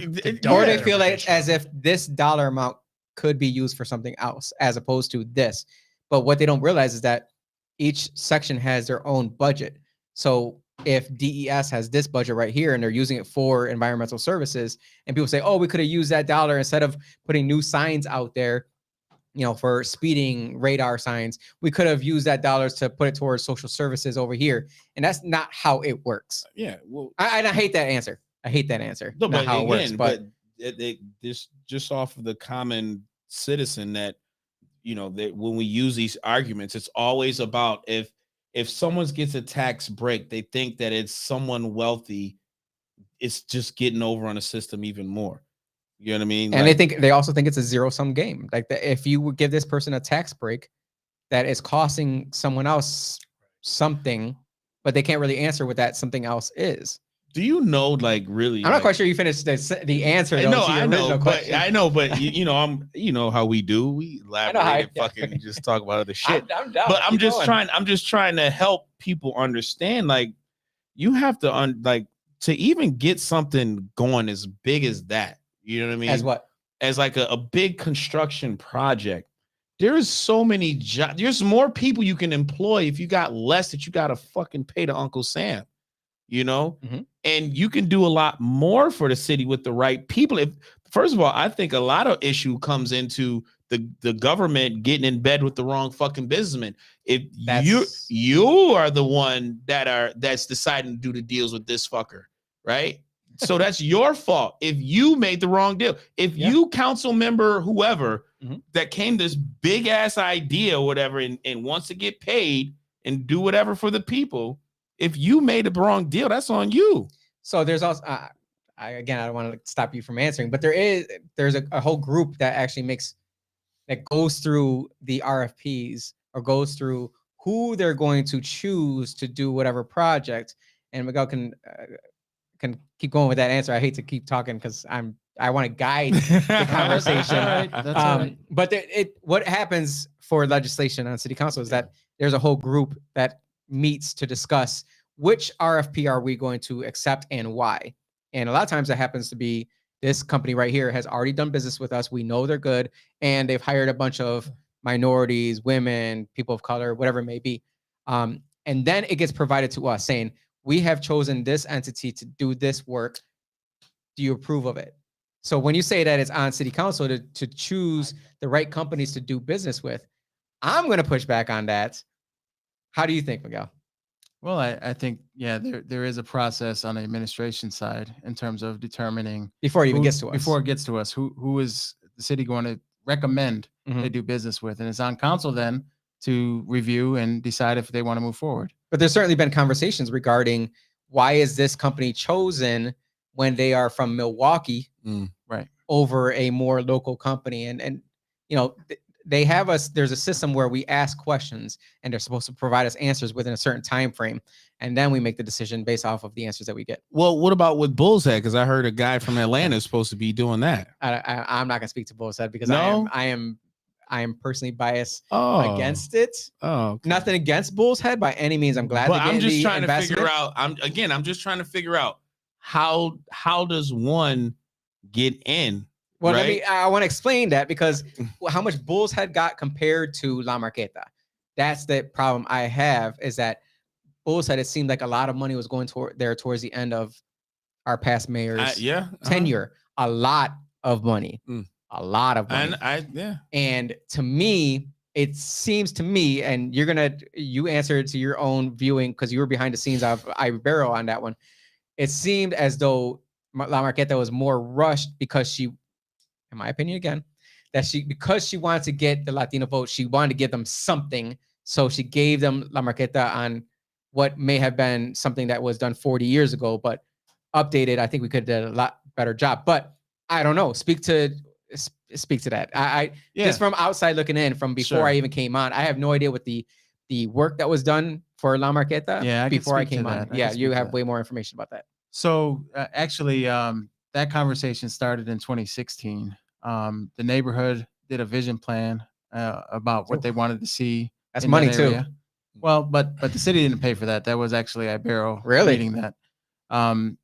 Or they feel like it's interpretation. as if this dollar amount could be used for something else as opposed to this. But what they don't realize is that each section has their own budget. So if DES has this budget right here and they're using it for environmental services, and people say, oh, we could have used that dollar instead of putting new signs out there, for speeding radar signs, we could have used that dollars to put it towards social services over here. And that's not how it works. Yeah, well, I hate that answer. I hate that answer. no, Not but how it works. again, But this just off of the common citizen that that when we use these arguments, it's always about if someone gets a tax break, they think that it's someone wealthy. It's just getting over on the system even more. You know what I mean? and they also think it's a zero-sum game. Like if you would give this person a tax break, that is costing someone else something, but they can't really answer what that something else is. do you know, like really? I'm not quite sure you finished the answer. Though, to your original question. I know, but how we do. We elaborate and fucking just talk about other shit. I'm down. But I'm Keep just going. trying to help people understand. Like you have to to even get something going as big as that. You know what I mean? As what? As like a big construction project. There's so many jobs. There's more people you can employ if you got less that you got to fucking pay to Uncle Sam. And you can do a lot more for the city with the right people. First of all, I think a lot of issue comes into the government getting in bed with the wrong fucking businessman. If you are the one that's deciding to do the deals with this fucker, right? So that's your fault if you made the wrong deal. If you council member whoever that came this big ass idea or whatever and wants to get paid and do whatever for the people, if you made a wrong deal, that's on you. So there's also I don't want to stop you from answering, but there's a whole group that actually goes through the RFPs or goes through who they're going to choose to do whatever project. And Miguel can keep going with that answer. I hate to keep talking because I want to guide the conversation. That's all right. But what happens for legislation on city council is that there's a whole group that meets to discuss which RFP are we going to accept and why. And a lot of times that happens to be this company right here has already done business with us. We know they're good, and they've hired a bunch of minorities, women, people of color, whatever it may be. And then it gets provided to us saying, we have chosen this entity to do this work. Do you approve of it? So when you say that it's on city council to choose the right companies to do business with, I'm going to push back on that. How do you think, Miguel? Well, I think, there is a process on the administration side in terms of determining Before it even gets to us. Before it gets to us, who is the city going to recommend they do business with? And it's on council then to review and decide if they want to move forward. But there's certainly been conversations regarding why is this company chosen when they are from Milwaukee, right, over a more local company. And they have us, there's a system where we ask questions and they're supposed to provide us answers within a certain time frame. And then we make the decision based off of the answers that we get. Well, what about with Bull's Head? Because I heard a guy from Atlanta is supposed to be doing that. I'm not going to speak to Bull's Head because No? I am personally biased against it. Oh, okay. Nothing against Bull's Head by any means. I'm glad. But I'm just trying to figure out. I'm just trying to figure out how does one get in? Well, right? I want to explain that because how much Bull's Head got compared to La Marqueta. That's the problem I have, is that Bull's Head, it seemed like a lot of money was going towards the end of our past mayor's tenure. A lot of money. A lot of money. And to me, it seems to me, and you answered to your own viewing because you were behind the snes of Ibero on that one. It seemed as though La Marqueta was more rushed because she, in my opinion, again, because she wanted to get the Latino vote, she wanted to give them something. So she gave them La Marqueta on what may have been something that was done 40 years ago, but updated. I think we could have done a lot better job. But I don't know. Speak to that. I just from outside looking in, from before I even came on, I have no idea what the work that was done for La Marqueta before I came on. Yeah, you have way more information about that. So actually, that conversation started in 2016. The neighborhood did a vision plan about what they wanted to see. That's money too. Well, but the city didn't pay for that. That was actually Ibero leading that.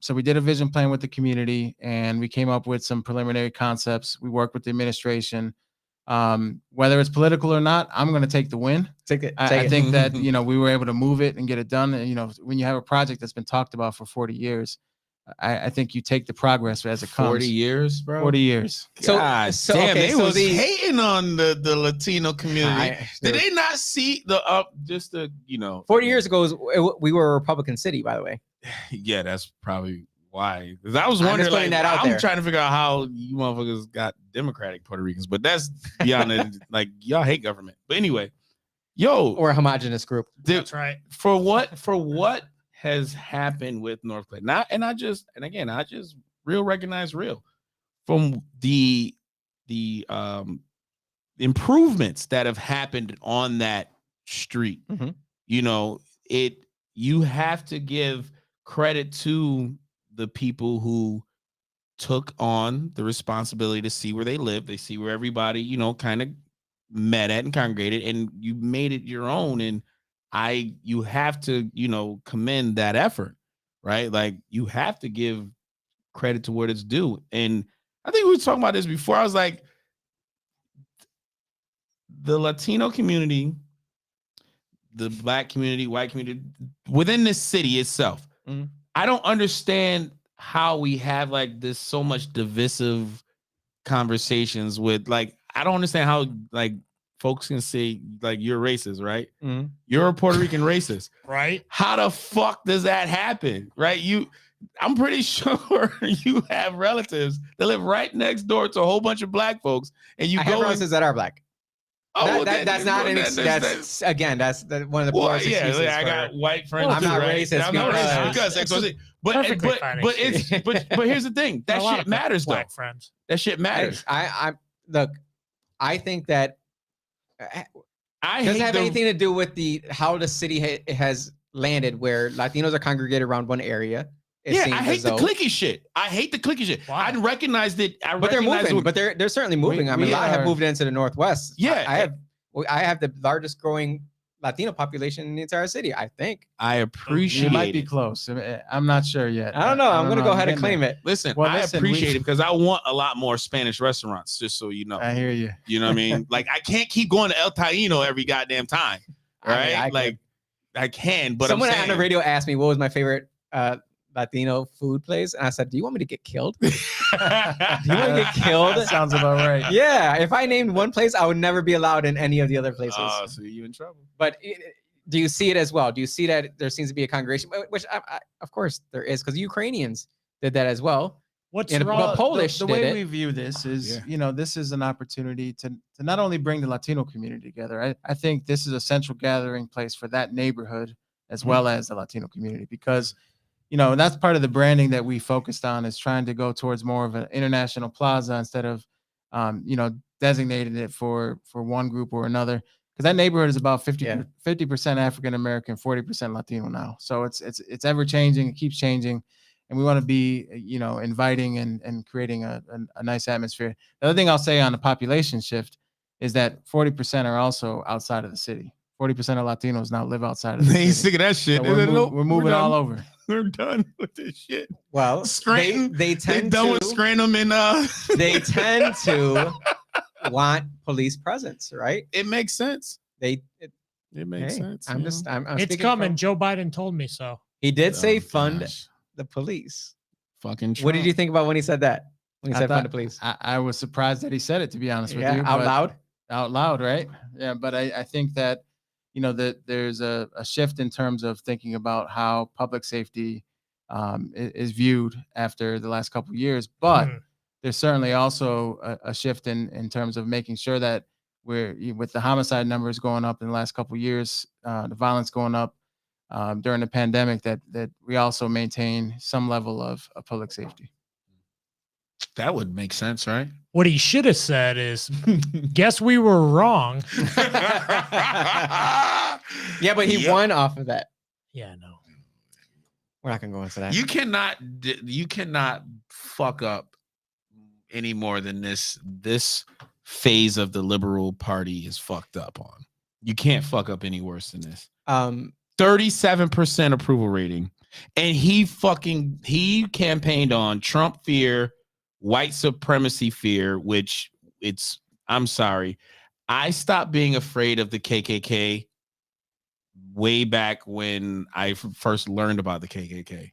So we did a vision plan with the community, and we came up with some preliminary concepts. We worked with the administration. Whether it's political or not, I'm going to take the win. I think that, we were able to move it and get it done. And, when you have a project that's been talked about for 40 years, I think you take the progress as it comes. 40 years, bro. 40 years. God damn, they was hating on the Latino community. Did they not see the 40 years ago, we were a Republican city, by the way. Yeah, that's probably why. Because I was wondering, I'm trying to figure out how you motherfuckers got Democratic Puerto Ricans, but that's beyond it. Like, y'all hate government. But anyway, or a homogenous group. That's right. For what has happened with North Clayton. I just recognize real from the improvements that have happened on that street. You have to give credit to the people who took on the responsibility to see where they live. They see where everybody, kind of met at and congregated, and you made it your own. And you have to, commend that effort, right? Like, you have to give credit to what it's due. And I think we were talking about this before. I was like, the Latino community, the Black community, white community within this city itself, I don't understand how we have like this so much divisive conversations with, like, I don't understand how like folks can say like you're racist, right? You're a Puerto Rican racist, right? How the fuck does that happen, right? I'm pretty sure you have relatives that live right next door to a whole bunch of Black folks, and you go relatives that are Black. Oh, that's not an that's again. That's one of the poorest excuses. I got white friends. I'm not racist. I'm not racist because but here's the thing. That shit matters, though. Friends. That shit matters. I think that doesn't have anything to do with how the city has landed, where Latinos are congregated around one area. I hate the cliquey shit. Wow. I recognize that. But they're moving. But they're certainly moving. I mean, a lot have moved into the Northwest. Yeah, I have the largest growing Latino population in the entire city. I think. I appreciate. You might be close. I'm not sure yet. I don't know. I'm going to go ahead and claim it. Listen, I appreciate it because I want a lot more Spanish restaurants. Just so you know. I hear you. You know what I mean? Like, I can't keep going to El Taino every goddamn time. Right? I can. But someone on the radio asked me what was my favorite Latino food place, and I said, "Do you want me to get killed? Do you want to get killed?" That sounds about right. Yeah, if I named one place, I would never be allowed in any of the other places. Oh, so you in trouble. But do you see it as well? Do you see that there seems to be a congregation, which of course there is, because the Ukrainians did that as well. What's wrong? Polish the way we view this is, this is an opportunity to not only bring the Latino community together. I think this is a central gathering place for that neighborhood as well as the Latino community, because that's part of the branding that we focused on, is trying to go towards more of an international plaza instead of, designating it for one group or another. Because that neighborhood is about 50% African American, 40% Latino now. So it's ever changing. It keeps changing, and we want to be, inviting and creating a nice atmosphere. The other thing I'll say on the population shift is that 40% are also outside of the city. 40% of Latinos now live outside of the city. They ain't sick of that shit. So we're moving all over. We're done with this shit. Well, they tend done with Scranton and they tend to want police presence, right? It makes sense. It makes sense. I'm it's coming. Joe Biden told me so. He did say fund the police. Fucking Trump. What did you think about when he said that? When he said fund the police? I was surprised that he said it, to be honest with you. Out loud? Out loud, right? Yeah, but I think that that there's a shift in terms of thinking about how public safety is viewed after the last couple of years. But there's certainly also a shift in terms of making sure that with the homicide numbers going up in the last couple of years, the violence going up during the pandemic, that we also maintain some level of public safety. That would make sense, right? What he should have said is, guess we were wrong. Yeah, but he won off of that. Yeah, no. We're not gonna go into that. You cannot fuck up any more than this phase of the Liberal Party is fucked up on. You can't fuck up any worse than this. 37% approval rating. And he campaigned on Trump fear, white supremacy fear, which I'm sorry. I stopped being afraid of the KKK way back when I first learned about the KKK.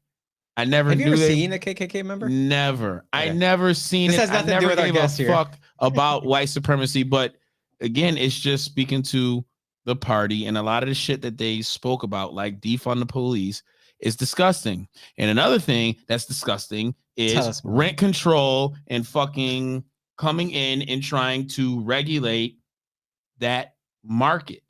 I never Have knew you ever they, seen a KKK member? Never. Okay. I never seen This it. has nothing I to do never with our gave guest a here. fuck about white supremacy. But again, it's just speaking to the party, and a lot of the shit that they spoke about, like defund the police, is disgusting. And another thing that's disgusting is rent control and fucking coming in and trying to regulate that market.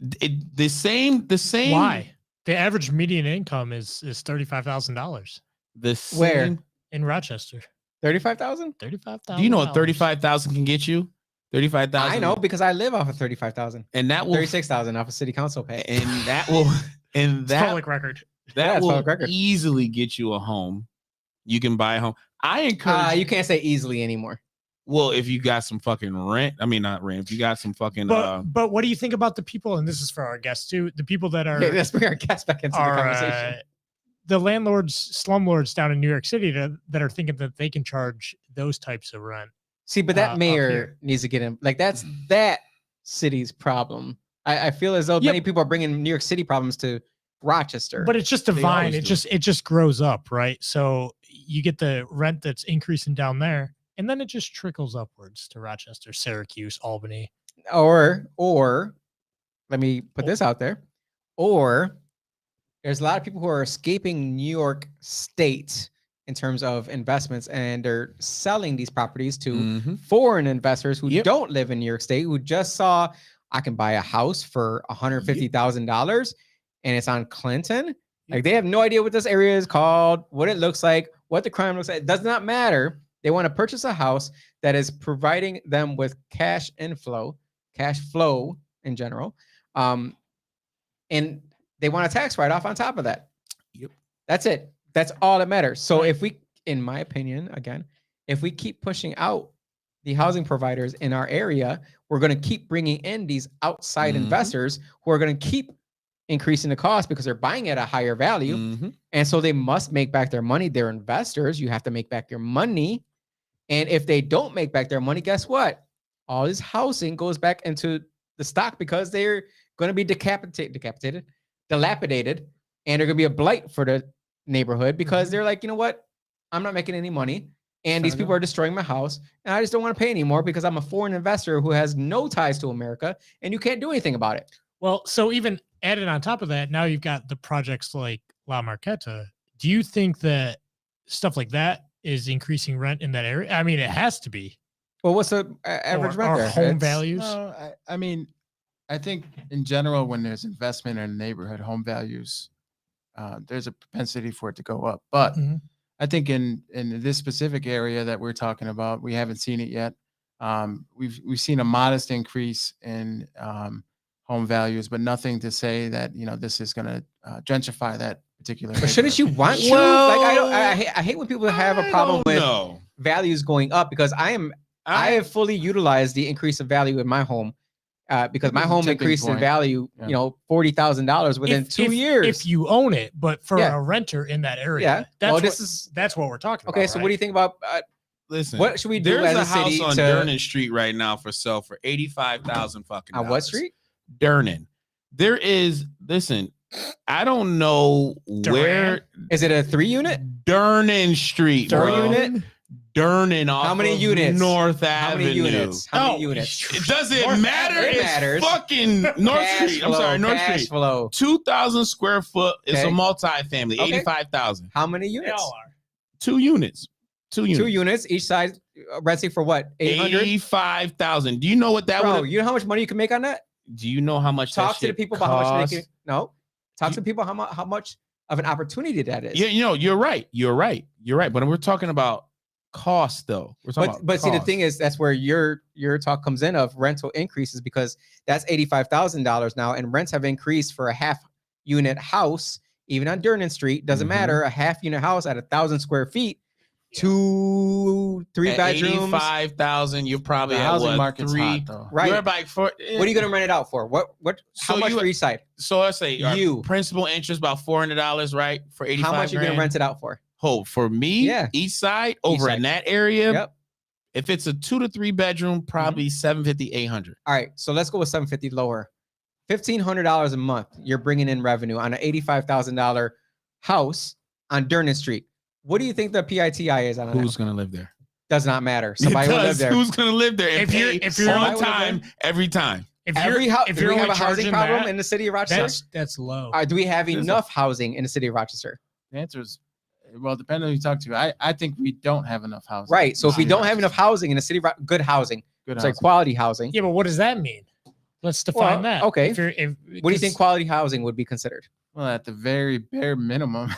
The same. Why? The average median income is $35,000. The same, Where? In Rochester. 35,000? 35,000. Do you know what 35,000 can get you? 35,000. I know because I live off of 35,000. And that will 36,000 off of city council pay. And that will public record. That will easily get you a home. You can buy a home. I encourage you can't say easily anymore. Well, if you got some fucking rent, I mean not rent. If you got some fucking but what do you think about the people? And this is for our guests too. The people that are let's bring our guests back into the conversation. The landlords, slumlords down in New York City that are thinking that they can charge those types of rent. See, but that mayor needs to get in. Like that's that city's problem. I feel as though many people are bringing New York City problems to Rochester. But it's just a vine. It just grows up, right? So you get the rent that's increasing down there, and then it just trickles upwards to Rochester, Syracuse, Albany. Or let me put this out there. Or there's a lot of people who are escaping New York State in terms of investments, and they're selling these properties to foreign investors who don't live in New York State, who just saw I can buy a house for $150,000 and it's on Clinton. Like they have no idea what this area is called, what it looks like, what the crime looks like. It does not matter. They want to purchase a house that is providing them with cash flow in general. And they want a tax write-off on top of that. Yep. That's it. That's all that matters. So if we, in my opinion, again, if we keep pushing out the housing providers in our area, we're going to keep bringing in these outside investors who are going to keep increasing the cost because they're buying at a higher value. And so they must make back their money. They're investors. You have to make back your money. And if they don't make back their money, guess what? All this housing goes back into the stock because they're going to be dilapidated, and they're going to be a blight for the neighborhood because they're like, you know what? I'm not making any money. And these people are destroying my house. And I just don't want to pay anymore because I'm a foreign investor who has no ties to America and you can't do anything about it. Well, so even added on top of that, now you've got the projects like La Marqueta. Do you think that stuff like that is increasing rent in that area? I mean, it has to be. Well, what's the average rent there? Home values? I mean, I think in general, when there's investment in a neighborhood, home values, there's a propensity for it to go up. But I think in this specific area that we're talking about, we haven't seen it yet. We've seen a modest increase in home values, but nothing to say that this is going to gentrify that particular. But shouldn't you want to? Like I hate when people have a problem with values going up because I have fully utilized the increase of value in my home. Because my home increased in value, $40,000 within 2 years. If you own it, but for a renter in that area, that's what we're talking about. Okay, so what do you think about? Listen, what should we do as a house city on Durnan Street right now for sale for $85,000 fucking. On what street? Durnan. There is. Listen, I don't know where. Is it a 3-unit? Durnan Street. Durnan. Durnin off How many of units? North How Avenue. many units? How many units? It doesn't North matter. Avenue. It It's matters. fucking North Cash Street. I'm sorry, flow, North cash Street. flow. 2,000 square foot. It's a Okay. multi-family. Okay. 85,000. How many They units? all are. 2 units. 2 units. 2 units, each side renting for what? 800? 85,000. Do you know what that Bro, would? you know how much money you can make on that? Do you know how much? Talk that to the shit people about how much costs? they can. No, talk to the people how much of an opportunity that is. Yeah, you're right. You're right. But we're talking about cost, though. We're talking about But see, the cost. thing is, that's where your talk comes in of rental increases, because that's $85,000 now, and rents have increased for a half unit house, even on Durnan Street. Doesn't matter, a half unit house at 1,000 square feet, 2, 3 At bedrooms. 85,000. You're probably The at housing what, market's 3? hot though. Right. You're like What are you gonna rent it out for? How much for each side? So let's say You. principal interest about $400, right? For 85. How much are you gonna rent it out for? Oh, for me, Yeah. east side over side. in that area. Yep. If it's a 2 to 3 bedroom, probably 750, 800. All right, so let's go with 750 lower. $1,500 a month. You're bringing in revenue on an $85,000 house on Durnan Street. What do you think the PITI is on that? Who's gonna live there? Does not matter. Somebody will live there. Who's gonna live there? And If you're- pay if you're on on time, every time. If Every you're house. if Do you're we have only a housing charging problem that, in the city of Rochester? that's low. Do we have There's a- enough housing in the city of Rochester? The answer is, well, depending on who you talk to. I think we don't have enough housing. Right. So if we in don't have Rochester. enough housing in the city, good housing, Good it's like housing. quality housing. Yeah, but what does that mean? Let's define Well, that. okay. If What do you think 'cause- quality housing would be considered? Well, at the very bare minimum,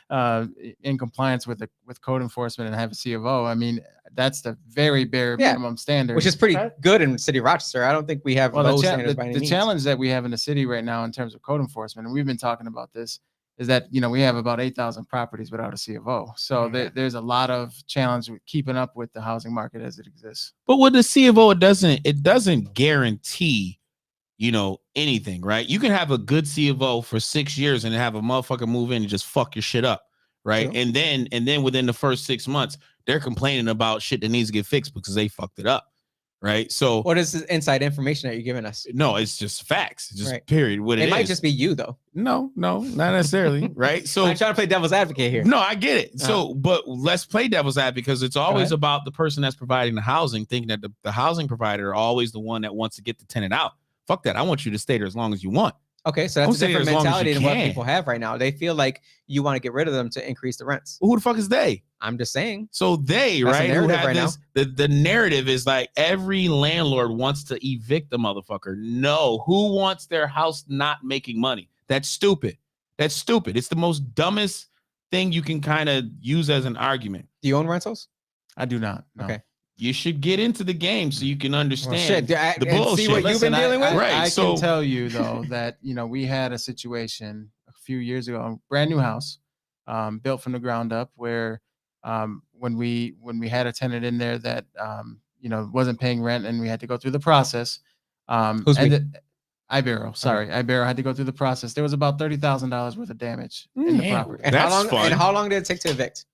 in compliance with code enforcement and have a C of O. I mean, that's the very bare Yeah. minimum standard. Which is pretty Okay. good in the city of Rochester. I don't think we have well, low the, standards by any means. challenge that we have in the city right now in terms of code enforcement, and we've been talking about this, is that we have about 8,000 properties without a C of O. So there's a lot of challenge with keeping up with the housing market as it exists. But with the C of O, it doesn't guarantee, anything, right? You can have a good C of O for 6 years and have a motherfucker move in and just fuck your shit up, right? True. And then within the first 6 months, they're complaining about shit that needs to get fixed because they fucked it up, right? So What is this inside information that you're giving us? no, it's just facts, it's just Right. period. What It it might is. just be you, though. No, not necessarily, right? So I'm trying to play devil's advocate here. no, I get it. So, but let's play devil's advocate, because it's always ahead. about the person that's providing the housing, thinking that the housing provider are always the one that wants to get the tenant out. Fuck that. I want you to stay there as long as you want. Okay, so I'm that's a saying different as long as mentality you than what can. people have right now. They feel like you want to get rid of them to increase the rents. Well, who the fuck is they? I'm just saying. So they, That's the right? Who narrative have right now. this, the narrative is like every landlord wants to evict the motherfucker. No, who wants their house not making money? That's stupid. That's stupid. It's the most dumbest thing you can kind of use as an argument. Do you own rentals? I do not. No. Okay. You should get into the game so you can understand. Well, shit. the And see bullshit. what you've been dealing with? Right, I so- can tell you though that we had a situation a few years ago, a brand new house, built from the ground up, where when we had a tenant in there that wasn't paying rent, and we had to go through the process. Who's and we? Ibero, sorry, Ibero had to go through the process. There was about $30,000 worth of damage in the Damn. property. And That's how long? fun. And how long did it take to evict?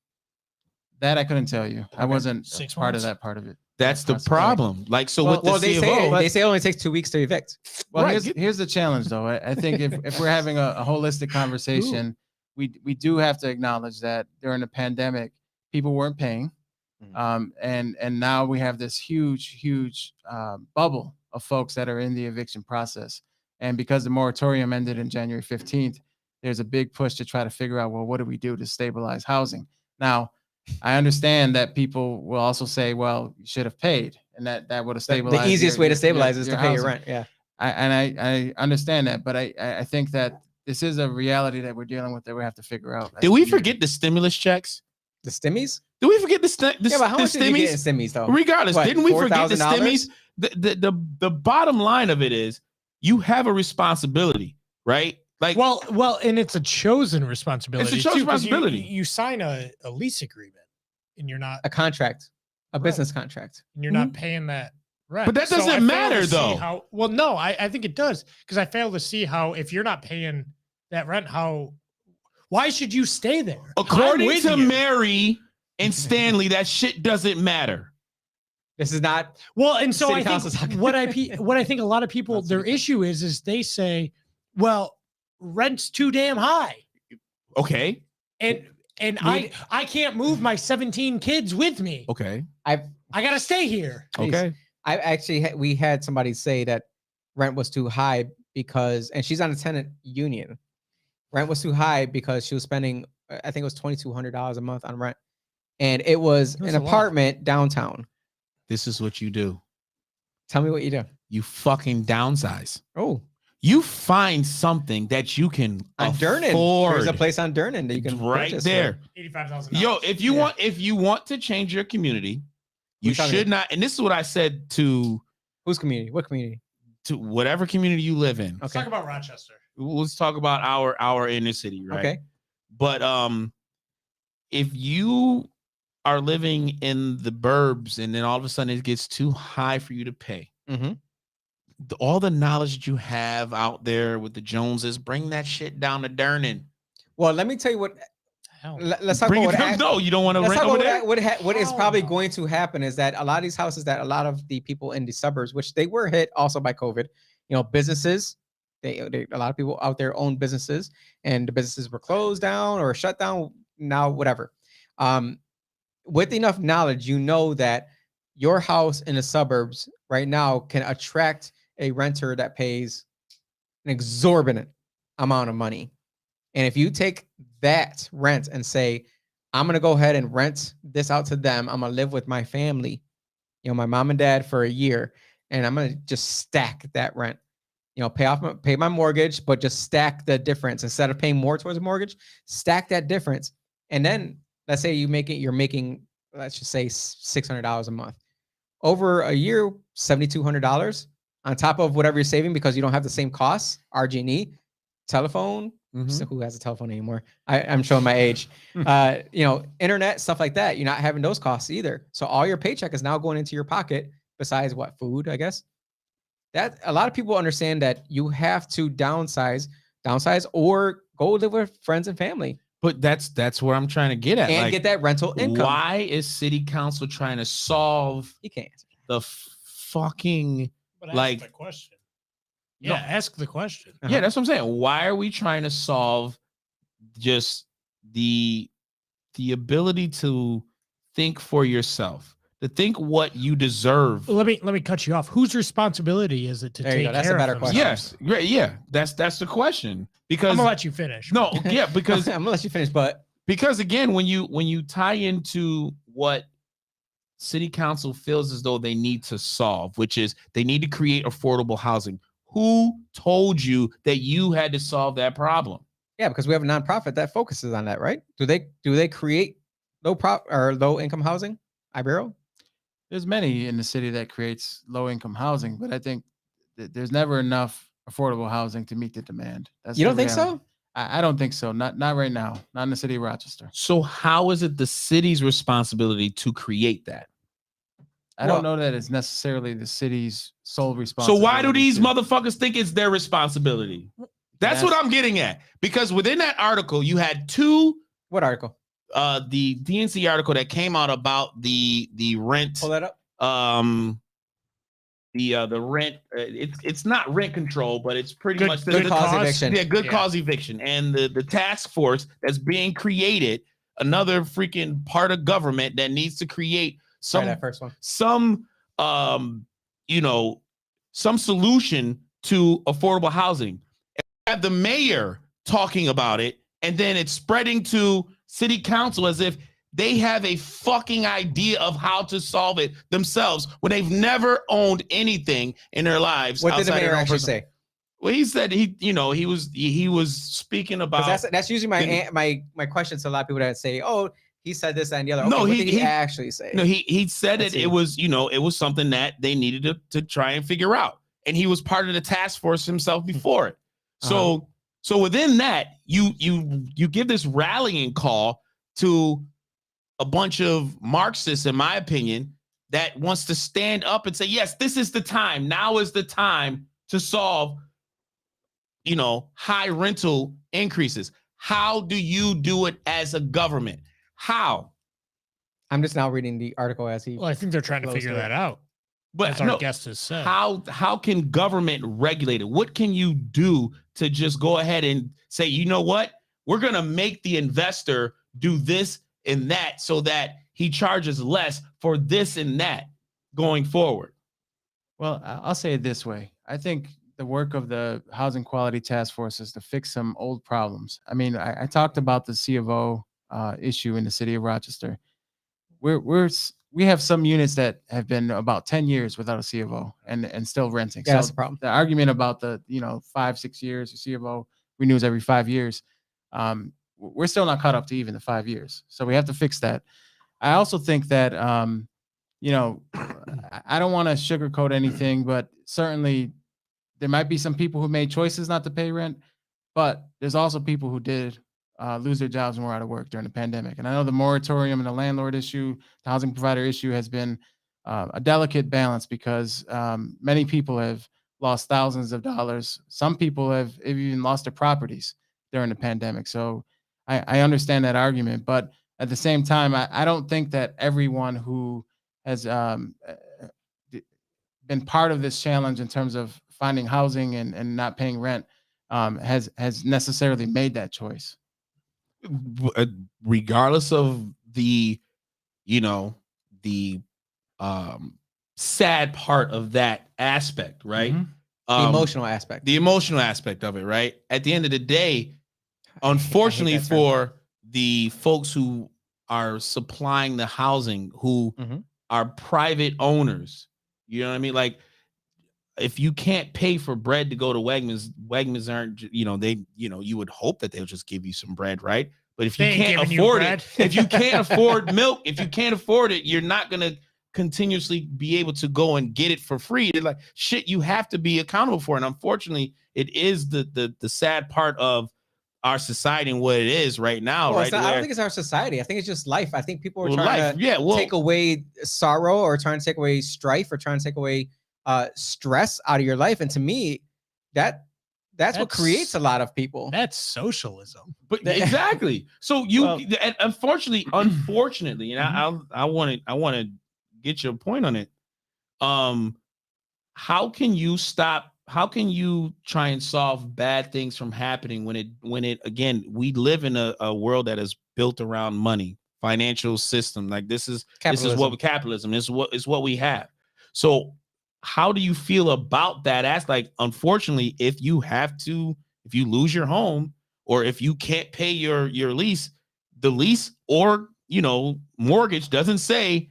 That I couldn't tell you. I wasn't 6 part of months? that part of it. That's the Process. problem. Like, so Well, with the they C of say O, they say it only takes 2 weeks to evict. Well, Right. here's the challenge, though. I think if we're having a holistic conversation, we do have to acknowledge that during the pandemic, people weren't paying, and now we have this huge bubble of folks that are in the eviction process. And because the moratorium ended in January 15th, there's a big push to try to figure out, well, what do we do to stabilize housing? Now, I understand that people will also say, well, you should have paid, and that would have stabilized. The easiest your- way to your- stabilize your- is to your pay your housing. rent. Yeah. I understand that, but I think that this is a reality that we're dealing with that we have to figure out. as did a we community. forget the stimulus checks? The stimmies? Did we forget the Yeah, but how much did you get in stimmies? stimmies though? Regardless, What, didn't we forget the $4,000? stimmies? The bottom line of it is you have a responsibility, right? Like, Well, and it's a chosen responsibility. chosen too, 'cause responsibility. You sign a lease agreement, and you're not A contract, a Right. business contract. and you're not paying that rent. But that So doesn't I fail matter, to see though. How, well, no, I think it does, because I fail to see how, if you're not paying that rent, why should you stay there? I'm according with to you. Mary and Stanley, that shit doesn't matter. This is not. Well, and so City I council's think talking- what I think a lot of people, Not their city issue is they say, well, rent's too damn high. Okay. And and I can't move my 17 kids with me. Okay. I gotta stay here. Okay. I actually we had somebody say that rent was too high because, and she's on a tenant union. Rent was too high because she was spending, I think it was $2,200 a month on rent, and it was That's an a lot. apartment downtown. This is what you do. Tell me what you do. You fucking downsize. Oh, You find something that you can on Durnan. afford. There's a place on Durnan that you can right purchase there. $85,000. Yo, if you want to change your community, you Who's talking should not. And this is what I said to Whose community? What community? to whatever community you live in. Let's talk about Rochester. Let's talk about our inner city, right? Okay. But if you are living in the burbs and then all of a sudden it gets too high for you to pay, Mm-hmm. all the knowledge that you have out there with the Joneses, bring that shit down to Durnan. Well, let me tell you what. Hell. Let's talk Bring about it what. down. No, you don't want to Let's rent talk over about there. what is Hell probably no. going to happen is that a lot of these houses that a lot of the people in the suburbs, which they were hit also by COVID, businesses, they a lot of people out there own businesses, and the businesses were closed down or shut down now, whatever. With enough knowledge, you know that your house in the suburbs right now can attract a renter that pays an exorbitant amount of money. And if you take that rent and say, I'm going to go ahead and rent this out to them, I'm going to live with my family, my mom and dad for a year, and I'm going to just stack that rent, pay my mortgage, but just stack the difference instead of paying more towards the mortgage, stack that difference. And then let's say you're making, let's just say $600 a month over a year, $7,200 on top of whatever you're saving because you don't have the same costs, RG&E, telephone. So who has a telephone anymore? I'm showing my age. Internet, stuff like that. You're not having those costs either. So all your paycheck is now going into your pocket besides what? Food, I guess. That a lot of people understand that you have to downsize or go live with friends and family. But that's where I'm trying to get at. And like, get that rental income. Why is city council trying to solve You can't answer the fucking But like ask the question. No. Yeah, ask the question. Yeah, that's what I'm saying. Why are we trying to solve just the ability to think for yourself, to think what you deserve? Let me cut you off. Whose responsibility is it to There you take go. That's care a better of question. themselves? Yes, great. Yeah, that's the question. Because I'm gonna let you finish. no, yeah, because I'm gonna let you finish, but because again, when you tie into what city council feels as though they need to solve, which is they need to create affordable housing. Who told you that you had to solve that problem? yeah, because we have a nonprofit that focuses on that, right? Do they create low income housing? Ibero? There's many in the city that creates low income housing, but I think there's never enough affordable housing to meet the demand. You don't the think reality. so? I don't think so. Not right now. Not in the city of Rochester. So how is it the city's responsibility to create that? I don't know that it's necessarily the city's sole So responsibility. why do these motherfuckers think it's their responsibility? That's what I'm getting at. Because within that article, you had two. What article? The DNC article that came out about the rent. Pull that up. The rent. It's not rent control, but it's pretty much good cause eviction. Yeah, good cause eviction, and the task force that's being created. Another freaking part of government that needs to create some that first one. some solution to affordable housing. Have the mayor talking about it, and then it's spreading to city council as if they have a fucking idea of how to solve it themselves when they've never owned anything in their lives. What did the outside mayor their own actually personal- say? Well, he said he was speaking about. That's usually my question to a lot of people that say, "Oh, he said this and the other." Okay, No, what he- did he he- actually say? No, he said Let's it. see. It was it was something that they needed to try and figure out, and he was part of the task force himself before it. So so within that, you give this rallying call to a bunch of Marxists, in my opinion, that wants to stand up and say, yes, this is the time. Now is the time to solve, high rental increases. How do you do it as a government? How? I'm just now reading the article as he. Well, I think they're trying to Close figure to it. that out. But As our no, guest has said. how can government regulate it? What can you do to just go ahead and say, you know what? We're going to make the investor do this and that so that he charges less for this and that going forward? Well, I'll say it this way. I think the work of the Housing Quality Task Force is to fix some old problems. I mean, I talked about the C of O issue in the city of Rochester. We have some units that have been about 10 years without a C of O and still renting. Yeah, So that's the problem. the argument about the 5-6 years, the C of O renews every 5 years. We're still not caught up to even the 5 years. So we have to fix that. I also think that I don't want to sugarcoat anything, but certainly there might be some people who made choices not to pay rent, but there's also people who did lose their jobs and were out of work during the pandemic. And I know the moratorium and the landlord issue, the housing provider issue has been a delicate balance because many people have lost thousands of dollars. Some people have even lost their properties during the pandemic. So I understand that argument, but at the same time, I don't think that everyone who has been part of this challenge in terms of finding housing and not paying rent has necessarily made that choice. Regardless of the, the sad part of that aspect, right? Mhm. The emotional aspect. The emotional aspect of it, right? At the end of the day, unfortunately that term. for the folks who are supplying the housing, who are private owners, you know what I mean? Like, if you can't pay for bread to go to Wegmans aren't, you would hope that they'll just give you some bread, right? But if you can't afford it, if you can't afford milk, if you can't afford it, you're not going to continuously be able to go and get it for free. They're like, shit, you have to be accountable for it. And unfortunately, it is the sad part of our society and what it is right now, Well, right? I don't think it's our society. I think it's just life. I think people are trying to Yeah, take away sorrow or trying to take away strife or trying to take away stress out of your life. And to me, that's what creates a lot of people. That's socialism. But exactly. So and unfortunately, and I want to get your point on it. How can you try and solve bad things from happening when it again, we live in a world that is built around money, financial system. Like this is capitalism. This is what we have. So how do you feel about that? Like, unfortunately, if you lose your home or if you can't pay your lease, the lease or mortgage doesn't say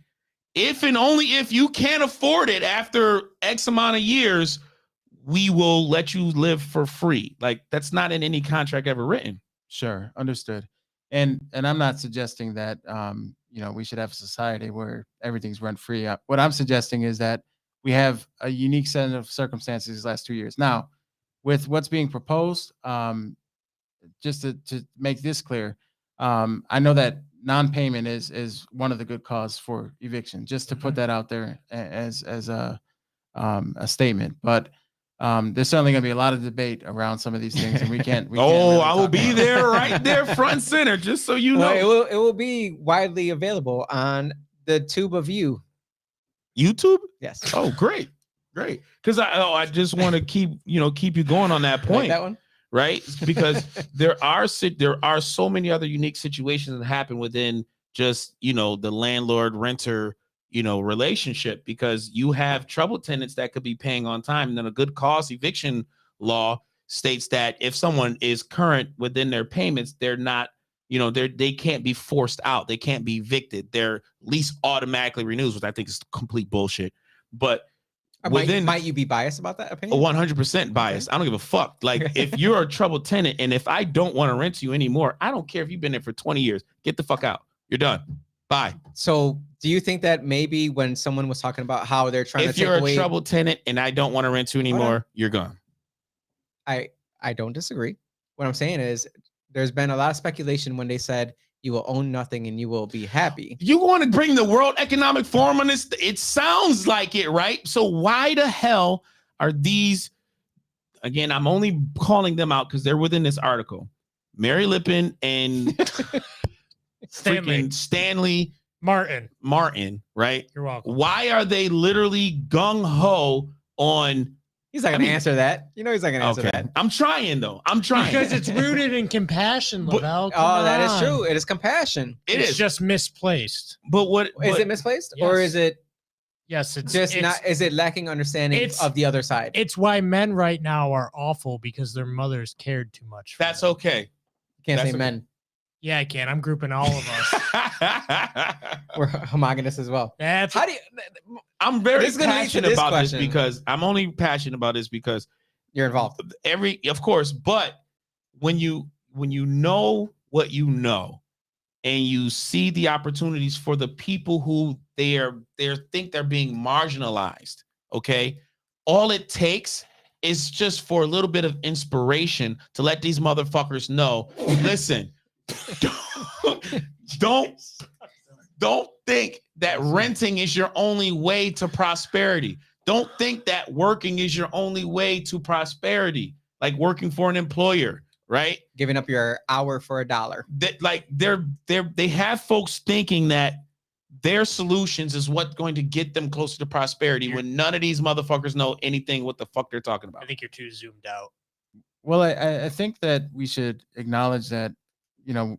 if and only if you can't afford it after X amount of years, we will let you live for free. Like, that's not in any contract ever written. Sure, understood. And I'm not suggesting that we should have a society where everything's rent free. What I'm suggesting is that we have a unique set of circumstances these last 2 years. Now, with what's being proposed, just to make this clear, I know that non-payment is one of the good cause for eviction. Just to put that out there as a statement, but there's certainly going to be a lot of debate around some of these things, and we can't. I will be there, right there, front and center, just so you know. It will be widely available on the Tube of You. YouTube? Yes. Oh, great. Because I just want to keep you going on that point. Like that one? Right? Because there are so many other unique situations that happen within just the landlord renter relationship, because you have troubled tenants that could be paying on time, and then a good cause eviction law states that if someone is current within their payments, they're not they can't be forced out, they can't be evicted, their lease automatically renews, which I think is complete bullshit. But might you be biased about that opinion? 100% biased. I don't give a fuck. Like, if you're a troubled tenant and if I don't want to rent to you anymore, I don't care if you've been there for 20 years, get the fuck out. You're done. Bye. So do you think that maybe when someone was talking about how they're trying to take away... If you're a troubled tenant and I don't want to rent to you anymore, you're gone. I don't disagree. What I'm saying is there's been a lot of speculation when they said you will own nothing and you will be happy. You want to bring the World Economic Forum on this? It sounds like it, right? So why the hell are these... Again, I'm only calling them out because they're within this article. Mary Lippin and Stanley Martin, right? You're welcome. Why are they literally gung-ho on He's not gonna answer that. You know he's not gonna answer that. I'm trying though. I'm trying because it's rooted in compassion, Lavelle. Oh, that is true. It is compassion. It's just misplaced. But what is it misplaced, or is it? Yes, it's just not. Is it lacking understanding of the other side? It's why men right now are awful because their mothers cared too much. That's okay. You can't say men. Yeah, I can. I'm grouping all of us. We're homogenous as well. That's how do you? I'm very passionate about this because I'm only passionate about this because you're involved. Of course, but when you know what you know, and you see the opportunities for the people who they think they're being marginalized, okay, all it takes is just for a little bit of inspiration to let these motherfuckers know. Listen. Don't think that renting is your only way to prosperity. Don't think that working is your only way to prosperity, like working for an employer, right? Giving up your hour for $1. They have folks thinking that their solutions is what's going to get them closer to prosperity when none of these motherfuckers know anything what the fuck they're talking about. I think you're too zoomed out. Well, I think that we should acknowledge that, you know,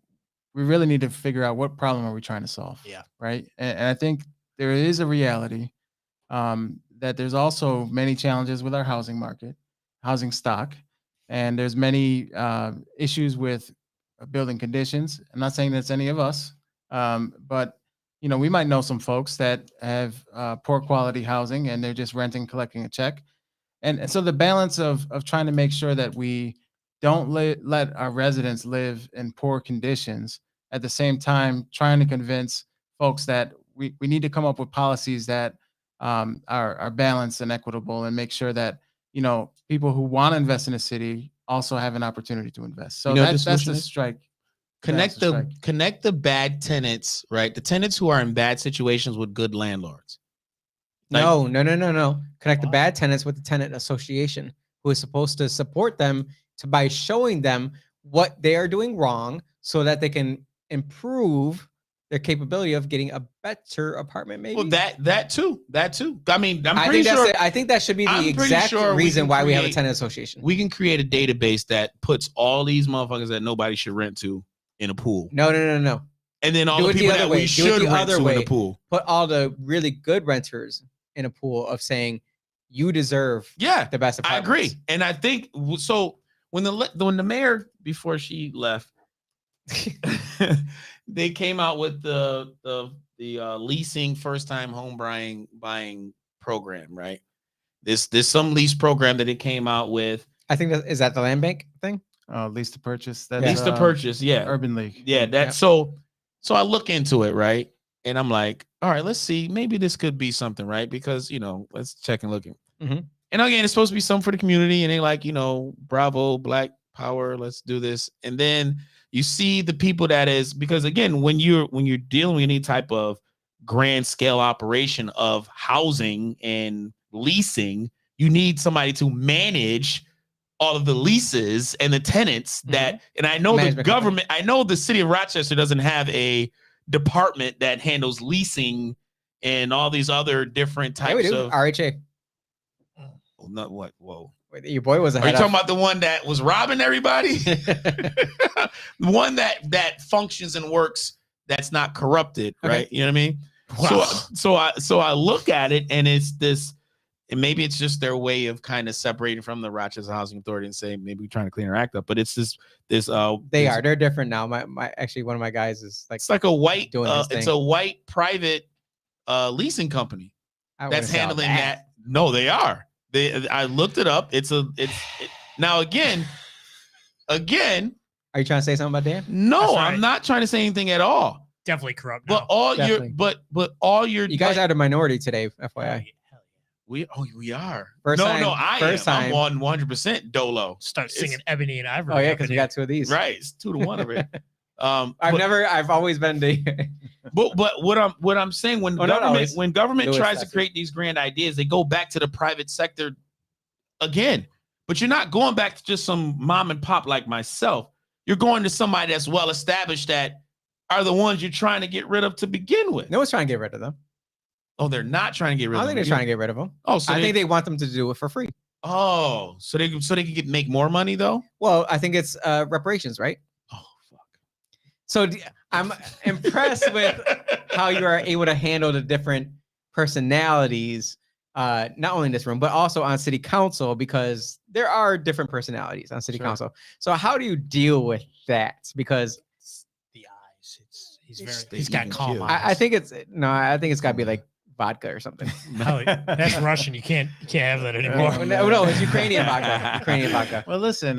we really need to figure out what problem are we trying to solve. Yeah. Right. And I think there is a reality that there's also many challenges with our housing market, housing stock, and there's many issues with building conditions. I'm not saying that's any of us, but you know, we might know some folks that have poor quality housing and they're just renting, collecting a check. And so the balance of trying to make sure that we don't let our residents live in poor conditions, at the same time trying to convince folks that we need to come up with policies that are balanced and equitable, and make sure that, you know, people who want to invest in a city also have an opportunity to invest. So that's the strike. Connect the bad tenants, right? The tenants who are in bad situations with good landlords. No. Connect the bad tenants with the tenant association, who is supposed to support them by showing them what they are doing wrong so that they can improve their capability of getting a better apartment, maybe. Well, that too. I mean, I think that should be the exact reason why we have a tenant association. We can create a database that puts all these motherfuckers that nobody should rent to in a pool. No. And then all the people that we should rent to in a pool. Put all the really good renters in a pool of saying you deserve the best apartments. I agree. And I think so. When the mayor, before she left, they came out with the leasing first time home buying program, right? There's some lease program that it came out with. I think is that the land bank thing? Lease to purchase. Lease to purchase, yeah. Urban League. Yeah, that's so I look into it, right? And I'm like, all right, let's see. Maybe this could be something, right? Because, you know, let's check and look. Mm-hmm. And again, it's supposed to be something for the community. And they like, you know, bravo, Black power, let's do this. And then you see the people that is, because again, when you're dealing with any type of grand scale operation of housing and leasing, you need somebody to manage all of the leases and the tenants that, and I know the government, I know the city of Rochester doesn't have a department that handles leasing and all these other different types of RHA. Not what? Whoa. Wait, your boy was Are you talking about the one that was robbing everybody? The one that functions and works, that's not corrupted, right? You know what I mean? Wow. So I look at it, and it's this, and maybe it's just their way of kind of separating from the Rochester Housing Authority and saying maybe we're trying to clean our act up. But it's they're different now. My actually one of my guys is like, it's like a white it's a white private leasing company that's handling that. No, they are. I looked it up. Now again. Are you trying to say something about Dan? No, right. I'm not trying to say anything at all. Definitely corrupt. But all your you guys are the minority today, FYI. We are. I'm on 100% Dolo. Start singing Ebony and Ivory. Oh yeah, because we got two of these. Right, it's 2-1 of it. I've always been the. but what I'm saying, when government tries to create these grand ideas, they go back to the private sector again. But you're not going back to just some mom and pop like myself. You're going to somebody that's well established, that are the ones you're trying to get rid of to begin with. No one's trying to get rid of them. Oh, they're not trying to get rid of them. I think they're trying to get rid of them. Oh, so I think they want them to do it for free. Oh, so they can make more money though? Well, I think it's reparations, right? Oh fuck. So I'm impressed with how you are able to handle the different personalities, not only in this room, but also on city council, because there are different personalities on city Sure. council. So how do you deal with that? Because The eyes. He's It's very. the He's got even calm kill. eyes. I think it's got to be like vodka or something. No, that's Russian. You can't have that anymore. No, it's Ukrainian vodka. Ukrainian vodka. Well, listen,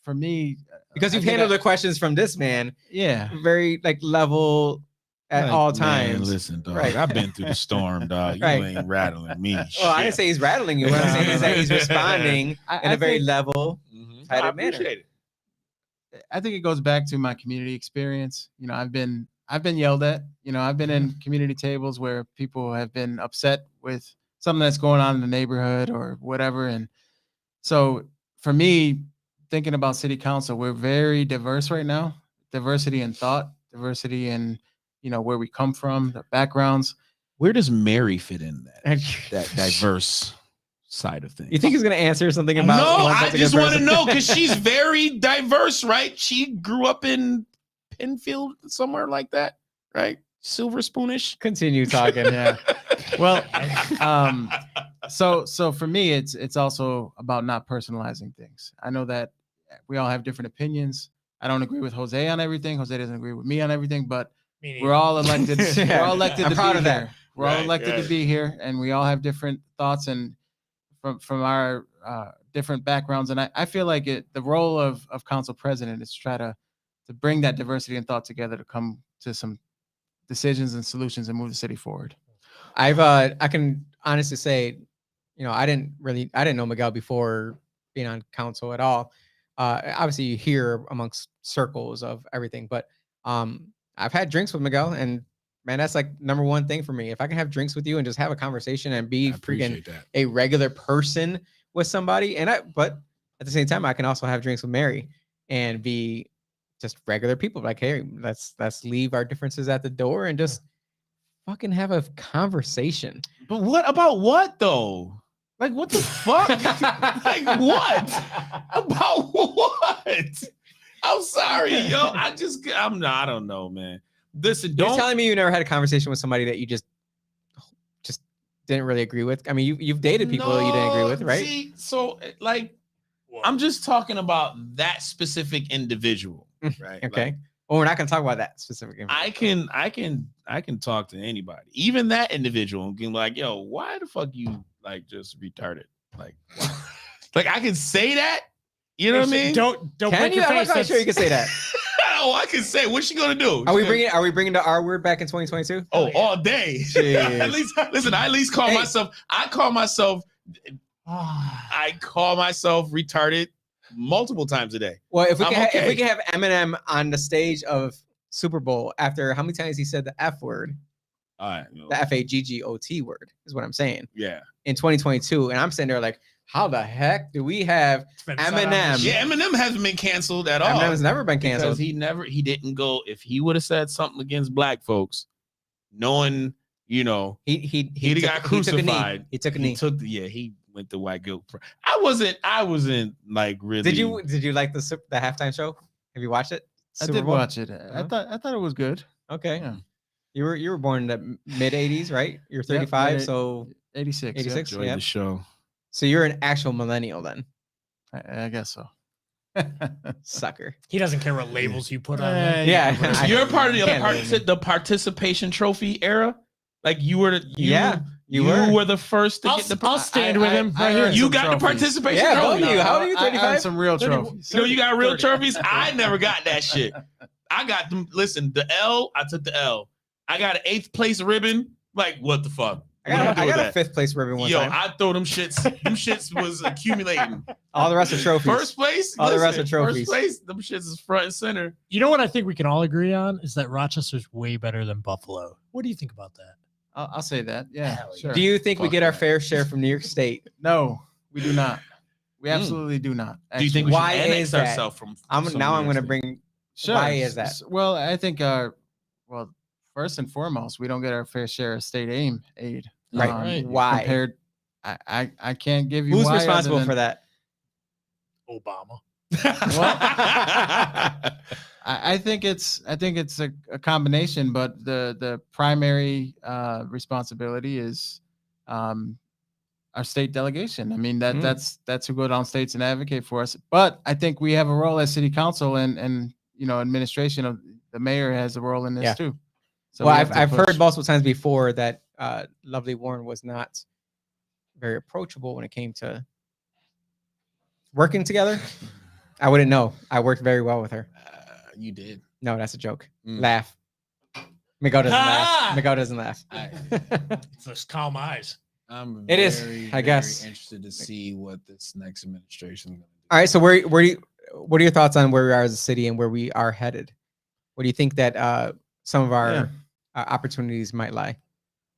for me, Because I you've think handled the questions from this man yeah, very like level at Like, all man, times. listen, dog. Right. I've been through the storm, dog. You Right. ain't rattling me. Well, I didn't say he's rattling you. What I'm saying is that he's responding in I a very think- level, I tighted manner. appreciate it. I think it goes back to my community experience. You know, I've been yelled at. You know, I've been in community tables where people have been upset with something that's going on in the neighborhood or whatever. And so for me, thinking about city council, we're very diverse right now. Diversity in thought, diversity in, you know, where we come from, the backgrounds. Where does Mary fit in that diverse side of things? You think he's going to answer something about? No, one I particular just want to person? know because she's very diverse, right? She grew up in Penfield, somewhere like that, right? Silver Spoonish. Continue talking. Yeah. Well, so for me, it's also about not personalizing things. I know that we all have different opinions. I don't agree with Jose on everything. Jose doesn't agree with me on everything, but we're all elected. Yeah. We're all elected I'm to proud be of that. here. We're all Right, elected right. to be here, and we all have different thoughts and from our different backgrounds. And I feel like the role of council president is to try to bring that diversity and thought together to come to some decisions and solutions and move the city forward. I can honestly say, you know, I didn't know Miguel before being on council at all. Obviously you hear amongst circles of everything, but I've had drinks with Miguel, and man, that's like number one thing for me. If I can have drinks with you and just have a conversation and be I freaking appreciate that. a regular person with somebody, but at the same time, I can also have drinks with Mary and be just regular people. Like, hey, let's leave our differences at the door and just fucking have a conversation. But what about what though? Like what the fuck? Like what? About what? I'm sorry, yo. I don't know, man. Listen, You're don't telling me you never had a conversation with somebody that you just didn't really agree with? I mean, you've dated people that you didn't agree with, right? See, so like I'm just talking about that specific individual, right? Okay. Like, Well, we're not going to talk about that specific. I can talk to anybody, even that individual, and be like, yo, why the fuck you like just retarded? Like, why? Like I can say that. You know what I mean? Don't Can break you? your I'm face. not quite sure you can say that. Oh, I can say. What's she gonna do? Are we bringing the R word back in 2022? Oh, all day. Jeez. At least listen. I at least call myself. I call myself retarded multiple times a day. Well, if we I'm can, okay. if we can have Eminem on the stage of Super Bowl after how many times he said the F word, All right. the FAGGOT word is what I'm saying Yeah. in 2022, and I'm sitting there like, how the heck do we have Eminem? Yeah. Eminem hasn't been canceled at all. Eminem's never been Because canceled. he didn't go. If he would have said something against black folks, knowing, you know, He got crucified. He took a knee. He went to white guilt. I wasn't like really. Did you like the halftime show? Have you watched it? I Super did Bowl? watch it. I thought it was good. Okay. Yeah. You were born in the mid 80s, right? You're 35, mid- so 86. 86. enjoyed Yeah. the show? So you're an actual millennial then, I guess so. sucker. He doesn't care what labels you put on. Yeah, him. Yeah. You're part of can't the participation trophy era. Like you were. You were the first to get the. I'll stand with him right here. You got the participation Yeah, both trophy. of you. How old are you? I earned 35? some real trophies. You know, you got real trophies. I never got that shit. I got them. Listen, the L. I took the L. I got an 8th place ribbon. Like what the fuck? I got a 5th place ribbon one time. I throw them shits. Them shits was accumulating. All the rest are trophies. First place. All the rest are trophies. First place. Them shits is front and center. You know what I think we can all agree on is that Rochester's way better than Buffalo. What do you think about that? I'll say that. Yeah, Hell yeah. sure. Do you think we Fuck get our that. fair share from New York State? No, we do not. We absolutely do not. Do you think we Why should annex is that? ourselves from? I'm some now. New I'm York going to State? bring. Sure. Why is that? Well, I think well, first and foremost, we don't get our fair share of state aid. Right. Right. Why? Compared, I can't give you Who's why other responsible than- for that? Obama. I think it's a combination, but the primary responsibility is our state delegation. I mean that's who go down states and advocate for us. But I think we have a role as city council and administration of the mayor has a role in this too. So well, we have to I've heard push. multiple times before that Lovely Warren was not very approachable when it came to working together. I wouldn't know. I worked very well with her. You did. No, that's a joke. Laugh. Miguel doesn't laugh. Miguel doesn't laugh. It's those calm eyes. I'm It is, very, I guess. very interested to see what this next administration is going to do. All right. So what are your thoughts on where we are as a city and where we are headed? What do you think that some of our opportunities might lie?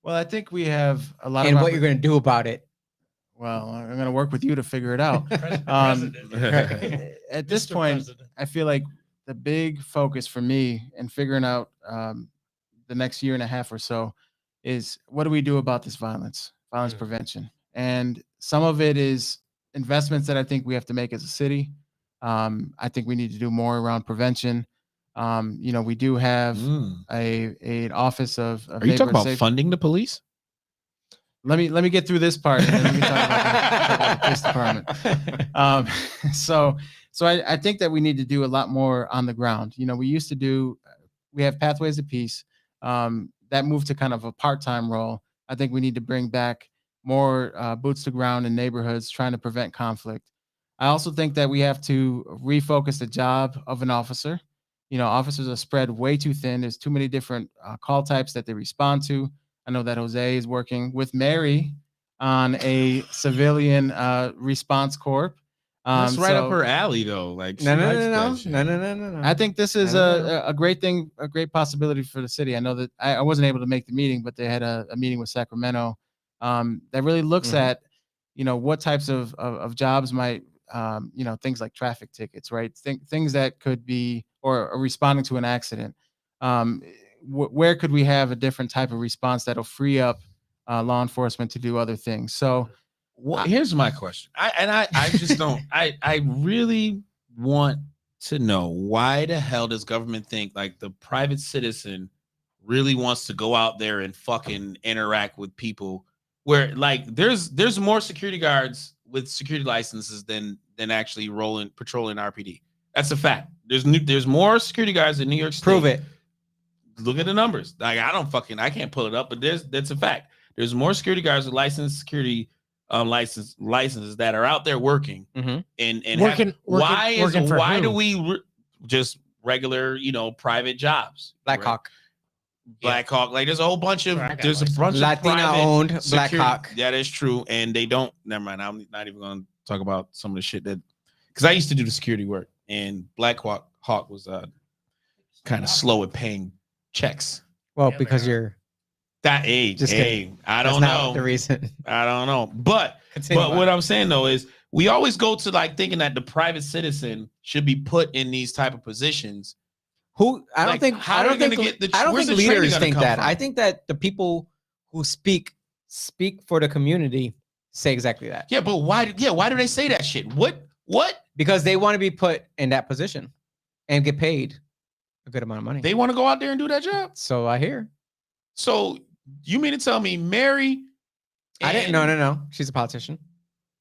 Well, I think we have a lot And of what you're going to do about it? Well, I'm going to work with you to figure it out. President. At this Mr. point, President. I feel like the big focus for me in figuring out the next year and a half or so is what do we do about this violence prevention? And some of it is investments that I think we have to make as a city. I think we need to do more around prevention. We do have an office of Are you talking about safety. funding the police? Let me get through this part, and then we can talk about the police department. So I think that we need to do a lot more on the ground. We have Pathways to Peace that moved to kind of a part-time role. I think we need to bring back more boots to ground in neighborhoods, trying to prevent conflict. I also think that we have to refocus the job of an officer. Officers are spread way too thin. There's too many different call types that they respond to. I know that Jose is working with Mary on a civilian response corp. That's right up her alley, though. Like, No. I think this is a great thing, a great possibility for the city. I know that I wasn't able to make the meeting, but they had a meeting with Sacramento that really looks at, what types of jobs might, things like traffic tickets, right? Things that could be, or responding to an accident. Where could we have a different type of response that'll free up law enforcement to do other things? So here's my question. I just don't, I really want to know, why the hell does government think like the private citizen really wants to go out there and fucking interact with people, where like there's more security guards with security licenses than actually patrolling RPD. That's a fact. There's more security guards in New York State. Prove it. Look at the numbers. Like I can't pull it up, but that's a fact. There's more security guards with licensed security licenses that are out there working and why do we just regular private jobs? Black Hawk. Like there's a whole bunch of Latina owned Black Hawk. That is true, and they don't. Never mind. I'm not even going to talk about some of the shit that, because I used to do the security work, and Black Hawk was kind of slow at paying checks. Well, because you're that age. Just kidding. I don't That's know not the reason. I don't know, but what I'm saying though is we always go to like thinking that the private citizen should be put in these type of positions. I don't think leaders think that. From? I think that the people who speak for the community say exactly that. Yeah, but why? Yeah, why do they say that shit? What? Because they want to be put in that position and get paid a good amount of money. They want to go out there and do that job. So I hear. So you mean to tell me Mary? I didn't. No. She's a politician.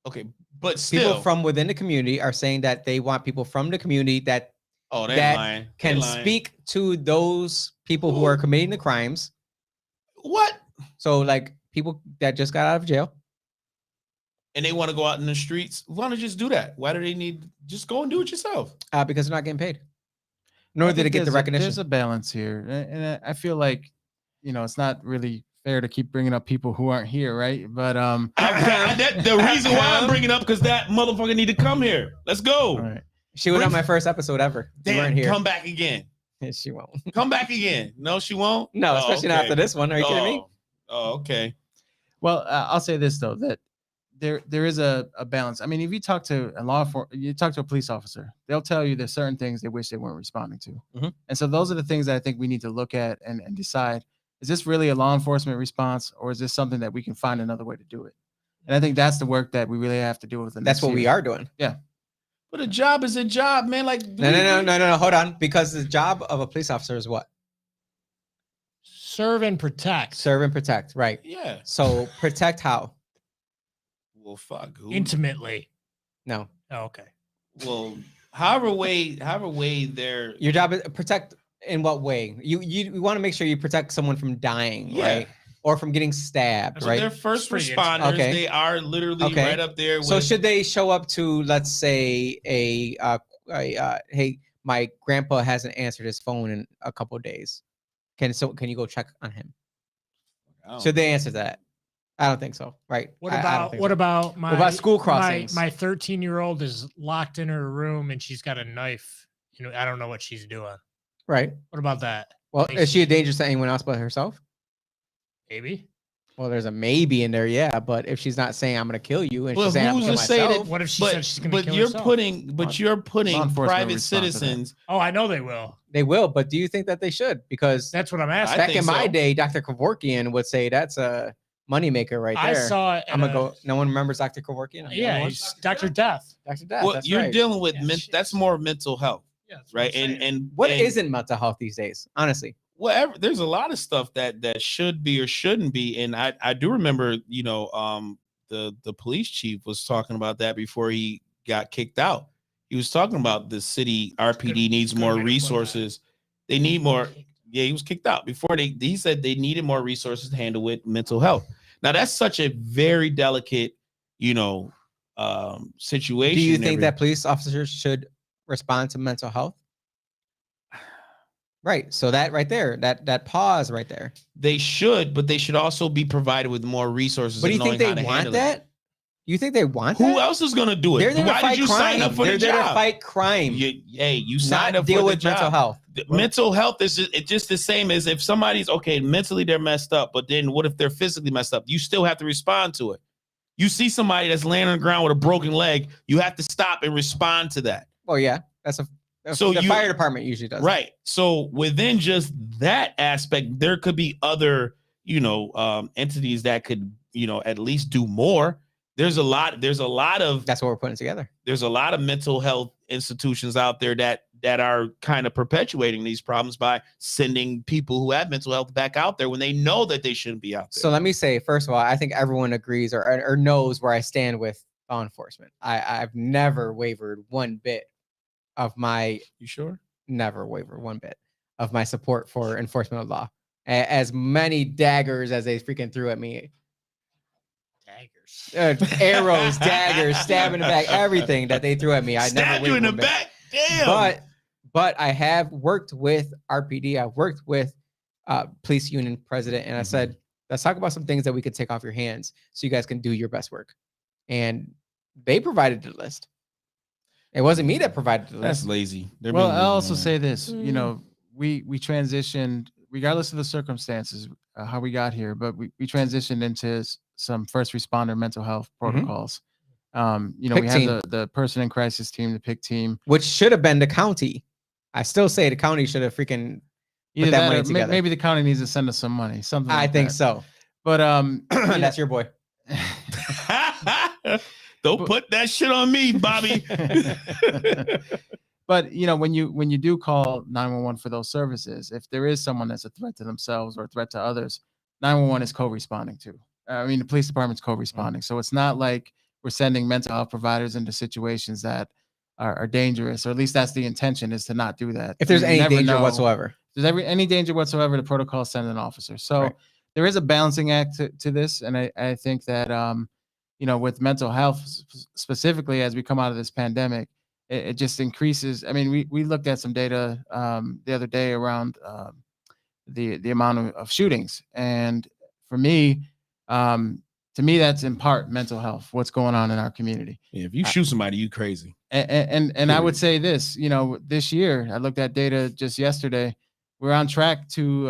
Okay, but still, people from within the community are saying that they want people from the community that can speak to those people who are committing the crimes. What? So like people that just got out of jail. And they want to go out in the streets. Why don't you just do that? Why do they need just go and do it yourself? Because they're not getting paid. Nor did they get the recognition. There's a balance here. And I feel like, it's not really fair to keep bringing up people who aren't here, right? But the reason why I'm bringing up, because that motherfucker need to come here. Let's go. All right. She was on my first episode ever. Damn, here. Come back again. She won't. Come back again. No, she won't. No, especially not after this one. Are you kidding me? Oh, okay. Well, I'll say this though, that there is a balance. I mean, if you talk to a police officer, they'll tell you there's certain things they wish they weren't responding to. And so those are the things that I think we need to look at and decide, is this really a law enforcement response, or is this something that we can find another way to do it? And I think that's the work that we really have to do with the That's next what we year. are doing. Yeah. But a job is a job, man. Like, No. Hold on. Because the job of a police officer is what? Serve and protect. Serve and protect. Right. Yeah. So protect how? Well, fuck. Who? Intimately. No. Oh, okay. Well, however way they're. Your job is protect in what way? You want to make sure you protect someone from dying, Yeah. right? Or from getting stabbed, So right? they're first Pretty responders. Okay. They are literally Okay. right up there. So with, should they show up to, let's say, hey, my grandpa hasn't answered his phone in a couple of days. Can you go check on him? Should they answer that? I don't think so. Right. What I don't about think what so. about my What about school crossings? My 13-year-old is locked in her room and she's got a knife. You know, I don't know what she's doing. Right. What about that? Well, Like, is she a danger to anyone else but herself? Maybe. Well, there's a maybe in there, yeah. But if she's not saying I'm gonna kill you, and Well, she's saying I'm who's gonna to kill say that- myself, What if she said she's going to kill herself? You're putting Law enforcement private will respond to that. citizens. Oh, I know they will. they will. But do you think that they should? Because That's what I'm asking. I back think in my so. day, Dr. Kevorkian would say that's a moneymaker right I there. saw it. I'm gonna go. No one remembers Dr. Kevorkian. Yeah, he's Dr. Death. Dr. Death. Well, that's you're right. dealing with Yeah, that's more mental health, Yeah, that's right? I'm saying. And What and isn't mental health these days? Honestly, whatever. There's a lot of stuff that should be or shouldn't be. And I do remember, the police chief was talking about that before he got kicked out. He was talking about the city RPD needs good more way to put resources. They need more. Yeah, he was kicked out before he said they needed more resources to handle with mental health. Now that's such a very delicate, situation. do you think that police officers should respond to mental health? Right. So that right there, that pause right there. they should, but they should also be provided with more resources? But do and you think knowing they how to want handle it. that? You think they want Who that? else is going to do it? They're there to Why fight did you crime. sign up for They're the there job? to fight crime. You signed not up deal for with the mental job. health. Mental health is just the same as if somebody's okay, mentally they're messed up, but then what if they're physically messed up? You still have to respond to it. You see somebody that's laying on the ground with a broken leg, you have to stop and respond to that. Well, yeah, that's So the you- fire department usually does. Right. So within just that aspect, there could be other, entities that could, at least do more. There's a lot of That's what we're putting together. there's a lot of mental health institutions out there that are kind of perpetuating these problems by sending people who have mental health back out there when they know that they shouldn't be out there. So let me say, first of all, I think everyone agrees or knows where I stand with law enforcement. I've never wavered one bit of my You sure? never wavered one bit of my support for enforcement of law. As many daggers as they freaking threw at me, Daggers. arrows, daggers, stab in the back, everything that they threw at me, I never Stab you wavered in the one bit. back. Damn. But I have worked with RPD. I've worked with police union president, and I said, let's talk about some things that we could take off your hands so you guys can do your best work. And they provided the list. It wasn't me that provided the That's list. lazy. They're Well, being I'll lazy, also man. say this, we transitioned, regardless of the circumstances, how we got here, but we transitioned into some first responder mental health protocols. We PIC have team. the person in crisis team, the PIC team. Which should have been the county. I still say the county should have freaking Either that that money or together. maybe the county needs to send us some money, something I like think that. so. But That's your boy. Don't put that shit on me, Bobby. But when you do call 911 for those services, if there is someone that's a threat to themselves or a threat to others, 911 is co-responding to. The police department's co-responding. So it's not like we're sending mental health providers into situations that are dangerous, or at least that's the intention, is to not do that. If there's You any never danger know. whatsoever. If there's any danger whatsoever, the protocol sends an officer. So Right. there is a balancing act to this, and I think that with mental health specifically, as we come out of this pandemic, it just increases. I mean, we looked at some data the other day around the amount of shootings, and for me, to me, that's in part mental health. What's going on in our community? Yeah, if you shoot somebody, you crazy. And I would say this, this year, I looked at data just yesterday. We're on track to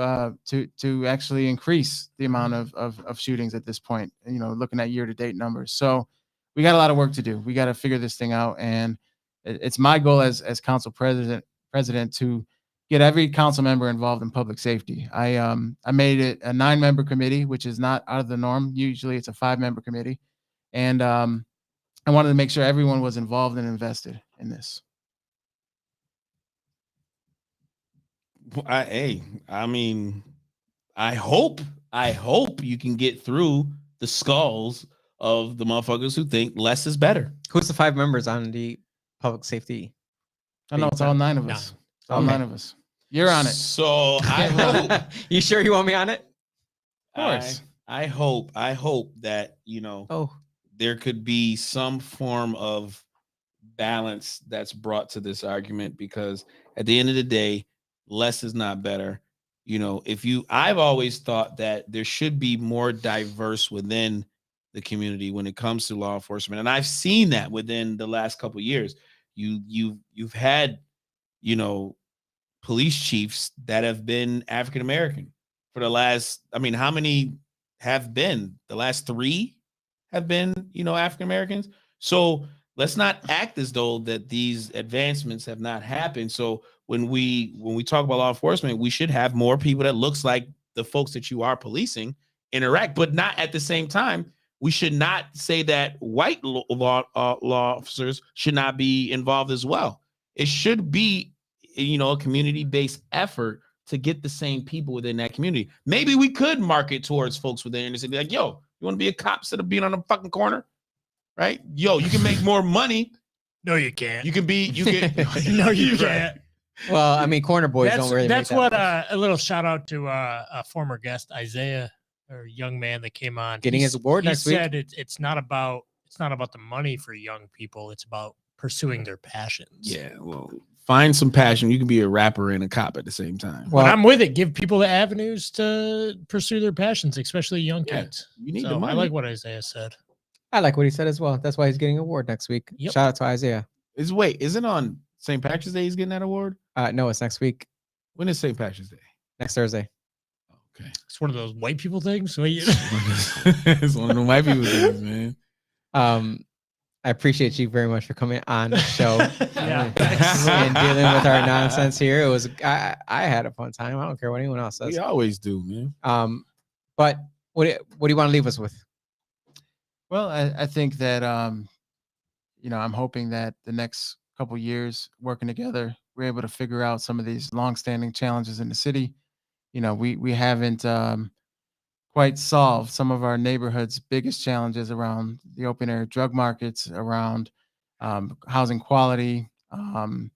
actually increase the amount of shootings at this point. Looking at year-to-date numbers, so we got a lot of work to do. We got to figure this thing out, and it's my goal as council president to get every council member involved in public safety. I made it a 9-member committee, which is not out of the norm. Usually, it's a 5-member committee, And I wanted to make sure everyone was involved and invested in this. I mean, I hope you can get through the skulls of the motherfuckers who think less is better. Who's the 5 members on the public safety? I know it's all 9 of us. It's all 9 of us. You're on it. So I hope. You sure you want me on it? Of course. I hope that, there could be some form of balance that's brought to this argument, because at the end of the day, less is not better. I've always thought that there should be more diverse within the community when it comes to law enforcement. And I've seen that within the last couple of years. You've had, police chiefs that have been African American for the last, how many have been? The last 3 have been, African Americans. So let's not act as though that these advancements have not happened. So when we talk about law enforcement, we should have more people that looks like the folks that you are policing interact, but not at the same time. We should not say that white law officers should not be involved as well. It should be, a community-based effort to get the same people within that community. Maybe we could market towards folks within the city, like, yo, you want to be a cop instead of being on the fucking corner, right? Yo, you can make more money. No, you can't. You can. No, you can't. Well, corner boys don't really. That's make what a little shout out to a former guest, Isaiah, or a young man that came on. Getting his award next week. He said it's not about the money for young people. It's about pursuing their passions. Yeah, well, find some passion. You can be a rapper and a cop at the same time. Well, I'm with it. Give people the avenues to pursue their passions, especially young kids. You need the money. I like what Isaiah said. I like what he said as well. That's why he's getting an award next week. Yep. Shout out to Isaiah. Is it on St. Patrick's Day he's getting that award? No, it's next week. When is St. Patrick's Day? Next Thursday. Okay. It's one of those white people things. It's one of the white people things, man. I appreciate you very much for coming on the show Yeah. and dealing with our nonsense here. It was I had a fun time. I don't care what anyone else says. We always do, man. But what do you want to leave us with? Well, I think that I'm hoping that the next couple years working together, we're able to figure out some of these longstanding challenges in the city. We haven't quite solved some of our neighborhood's biggest challenges around the open air drug markets, around housing quality. And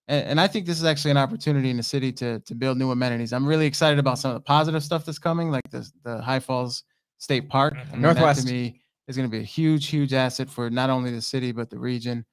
I think this is actually an opportunity in the city to build new amenities. I'm really excited about some of the positive stuff that's coming, like the High Falls State Park. Northwest. That to me is going to be a huge asset for not only the city, but the region.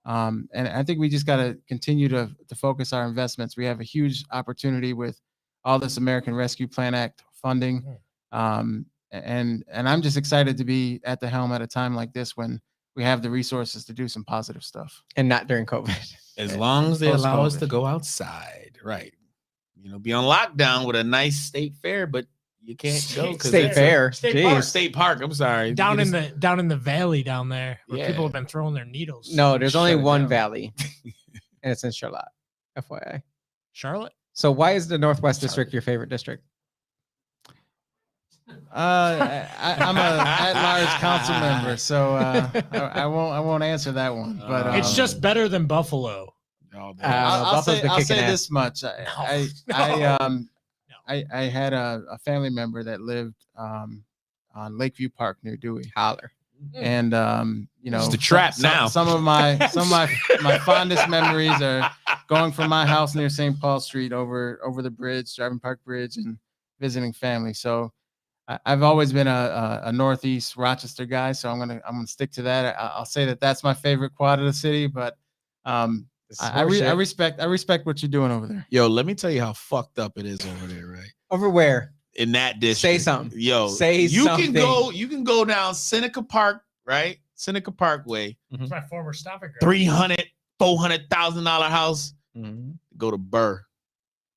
And I think we just got to continue to focus our investments. We have a huge opportunity with all this American Rescue Plan Act funding. And I'm just excited to be at the helm at a time like this when we have the resources to do some positive stuff. And not during COVID. As long as they allow us to go outside, right? Be on lockdown with a nice state fair, but you can't go. State fair. State park. I'm sorry. Down in the valley down there where people have been throwing their needles. No, there's only one valley, and it's in Charlotte. FYI. Charlotte. So why is the Northwest District your favorite district? I'm a at-large council member, so I won't answer that one. But it's just better than Buffalo. I'll say this much. I had a family member that lived on Lakeview Park near Dewey. Holler. And it's the trap now. Some of my fondest memories are going from my house near St. Paul Street over the bridge, Driving Park Bridge, and visiting family. So I've always been a Northeast Rochester guy, so I'm gonna stick to that. I'll say that's my favorite quad of the city, but I respect what you're doing over there. Yo, let me tell you how fucked up it is over there, right? Over where? In that district. Say something. Yo, you can go down Seneca Park, right? Seneca Parkway. It's my former stopping ground. $400,000 house. Mm-hmm. Go to Burr.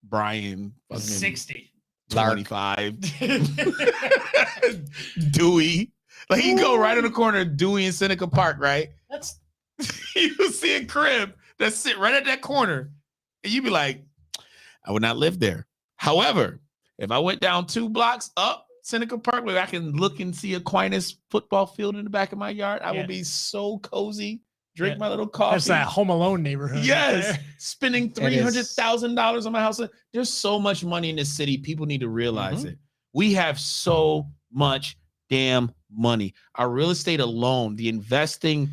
Brian. 60. 25. Dewey. Like you go right in the corner of Dewey and Seneca Park, right? You see a crib that sit right at that corner. And you'd be like, I would not live there. However, if I went down 2 blocks up Seneca Park where I can look and see Aquinas football field in the back of my yard. I Yeah. will be so cozy. Drink Yeah. my little coffee. That's that Home Alone neighborhood. Yes, Right spending It is. $300,000 on my house. There's so much money in this city. People need to realize Mhm. it. We have so much damn money. Our real estate alone, the investment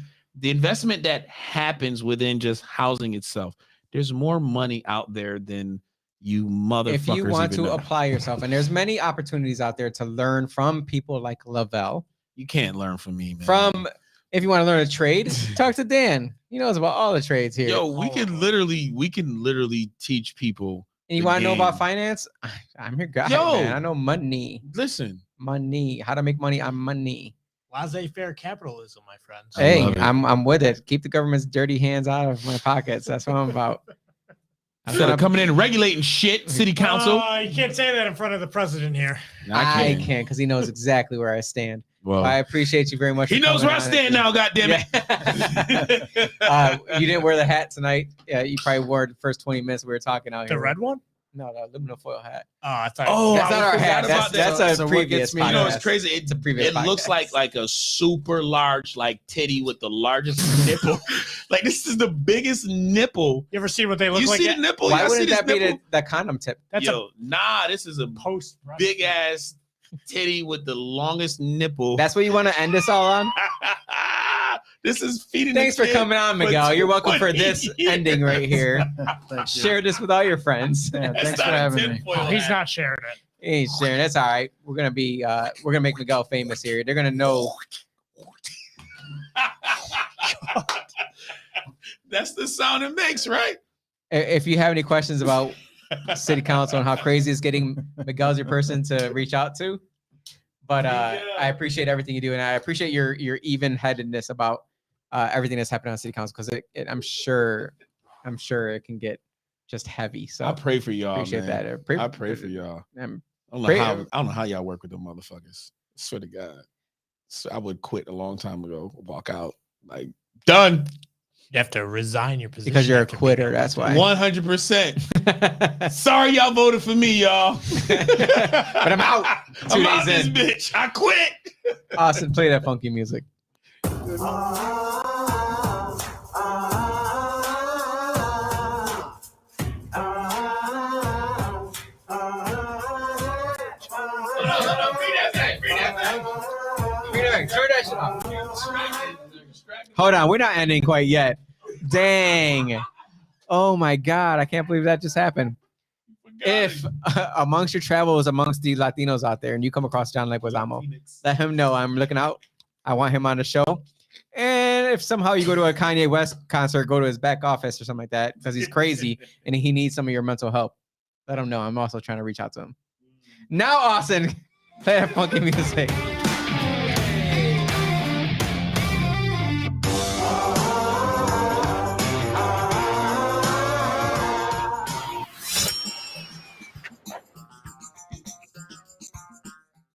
that happens within just housing itself. There's more money out there than you motherfuckers. If you want even to know. apply yourself, and there's many opportunities out there to learn from people like Lavelle. You can't learn from me, man. From if you want to learn a trade, talk to Dan. He knows about all the trades here. Yo, we can literally teach people. And you the want to know about game. finance? I'm your guy, Yo. man. I know money. Listen, Money. How to make money on money. Laissez-faire capitalism, my friends. I Hey, love it. I'm with it. Keep the government's dirty hands out of my pockets. That's what I'm about. instead of coming in and regulating shit, city council. You can't say that in front of the president here. I can because he knows exactly where I stand. Well, I appreciate you very much. he for knows coming where I on. stand now. Goddamn it! Yeah. You didn't wear the hat tonight. Yeah, you probably wore it the first 20 minutes we were talking out The here. red one? No, the aluminum foil hat. Oh, I thought. Oh, That's I not our forgot hat. about That's that. a So what previous gets me- You know, it's podcast. crazy. It's a previous It looks podcast. like a super large like titty with the largest nipple. Like this is the biggest nipple. You ever see what they look You like? see the nipple? Why Y'all see wouldn't this that be nipple? the condom tip? That's Yo, nah, this is a a post big ass titty with the longest nipple. That's what you want to end us all on? This is feeding. Thanks the for kid coming on, Miguel. You're welcome for 20 this years. ending right here. Thank you. Share this with all your friends. Yeah, That's thanks not for a having me. tinfoil Oh, he's hat. not sharing it. He ain't sharing. That's all right. We're gonna make Miguel famous here. They're gonna know. That's the sound it makes, right? If you have any questions about city council and how crazy it's getting, Miguel's your person to reach out to. But I appreciate everything you do, and I appreciate your even-headedness about everything that's happening on city council because I'm sure it can get just heavy. So I pray for y'all. appreciate man. that. I pray for y'all. Um, I Pray- don't know how y'all work with them motherfuckers. Swear to God. So I would quit a long time ago. Walk out like done. You have to resign your position because you're a after being quitter. That's why. 100%. Sorry, y'all voted for me, y'all. But I'm out. 2 I'm days out this in. bitch. I quit. Austin, play that funky music. Hold on, we're not ending quite yet. Dang. Oh my God, I can't believe that just happened. If amongst your travels, amongst the Latinos out there, and you come across John Leguizamo, let him know I'm looking out. I want him on the show. And if somehow you go to a Kanye West concert, go to his back office or something like that, because he's crazy and he needs some of your mental help, let him know. I'm also trying to reach out to him. Now, Austin, play that funky music.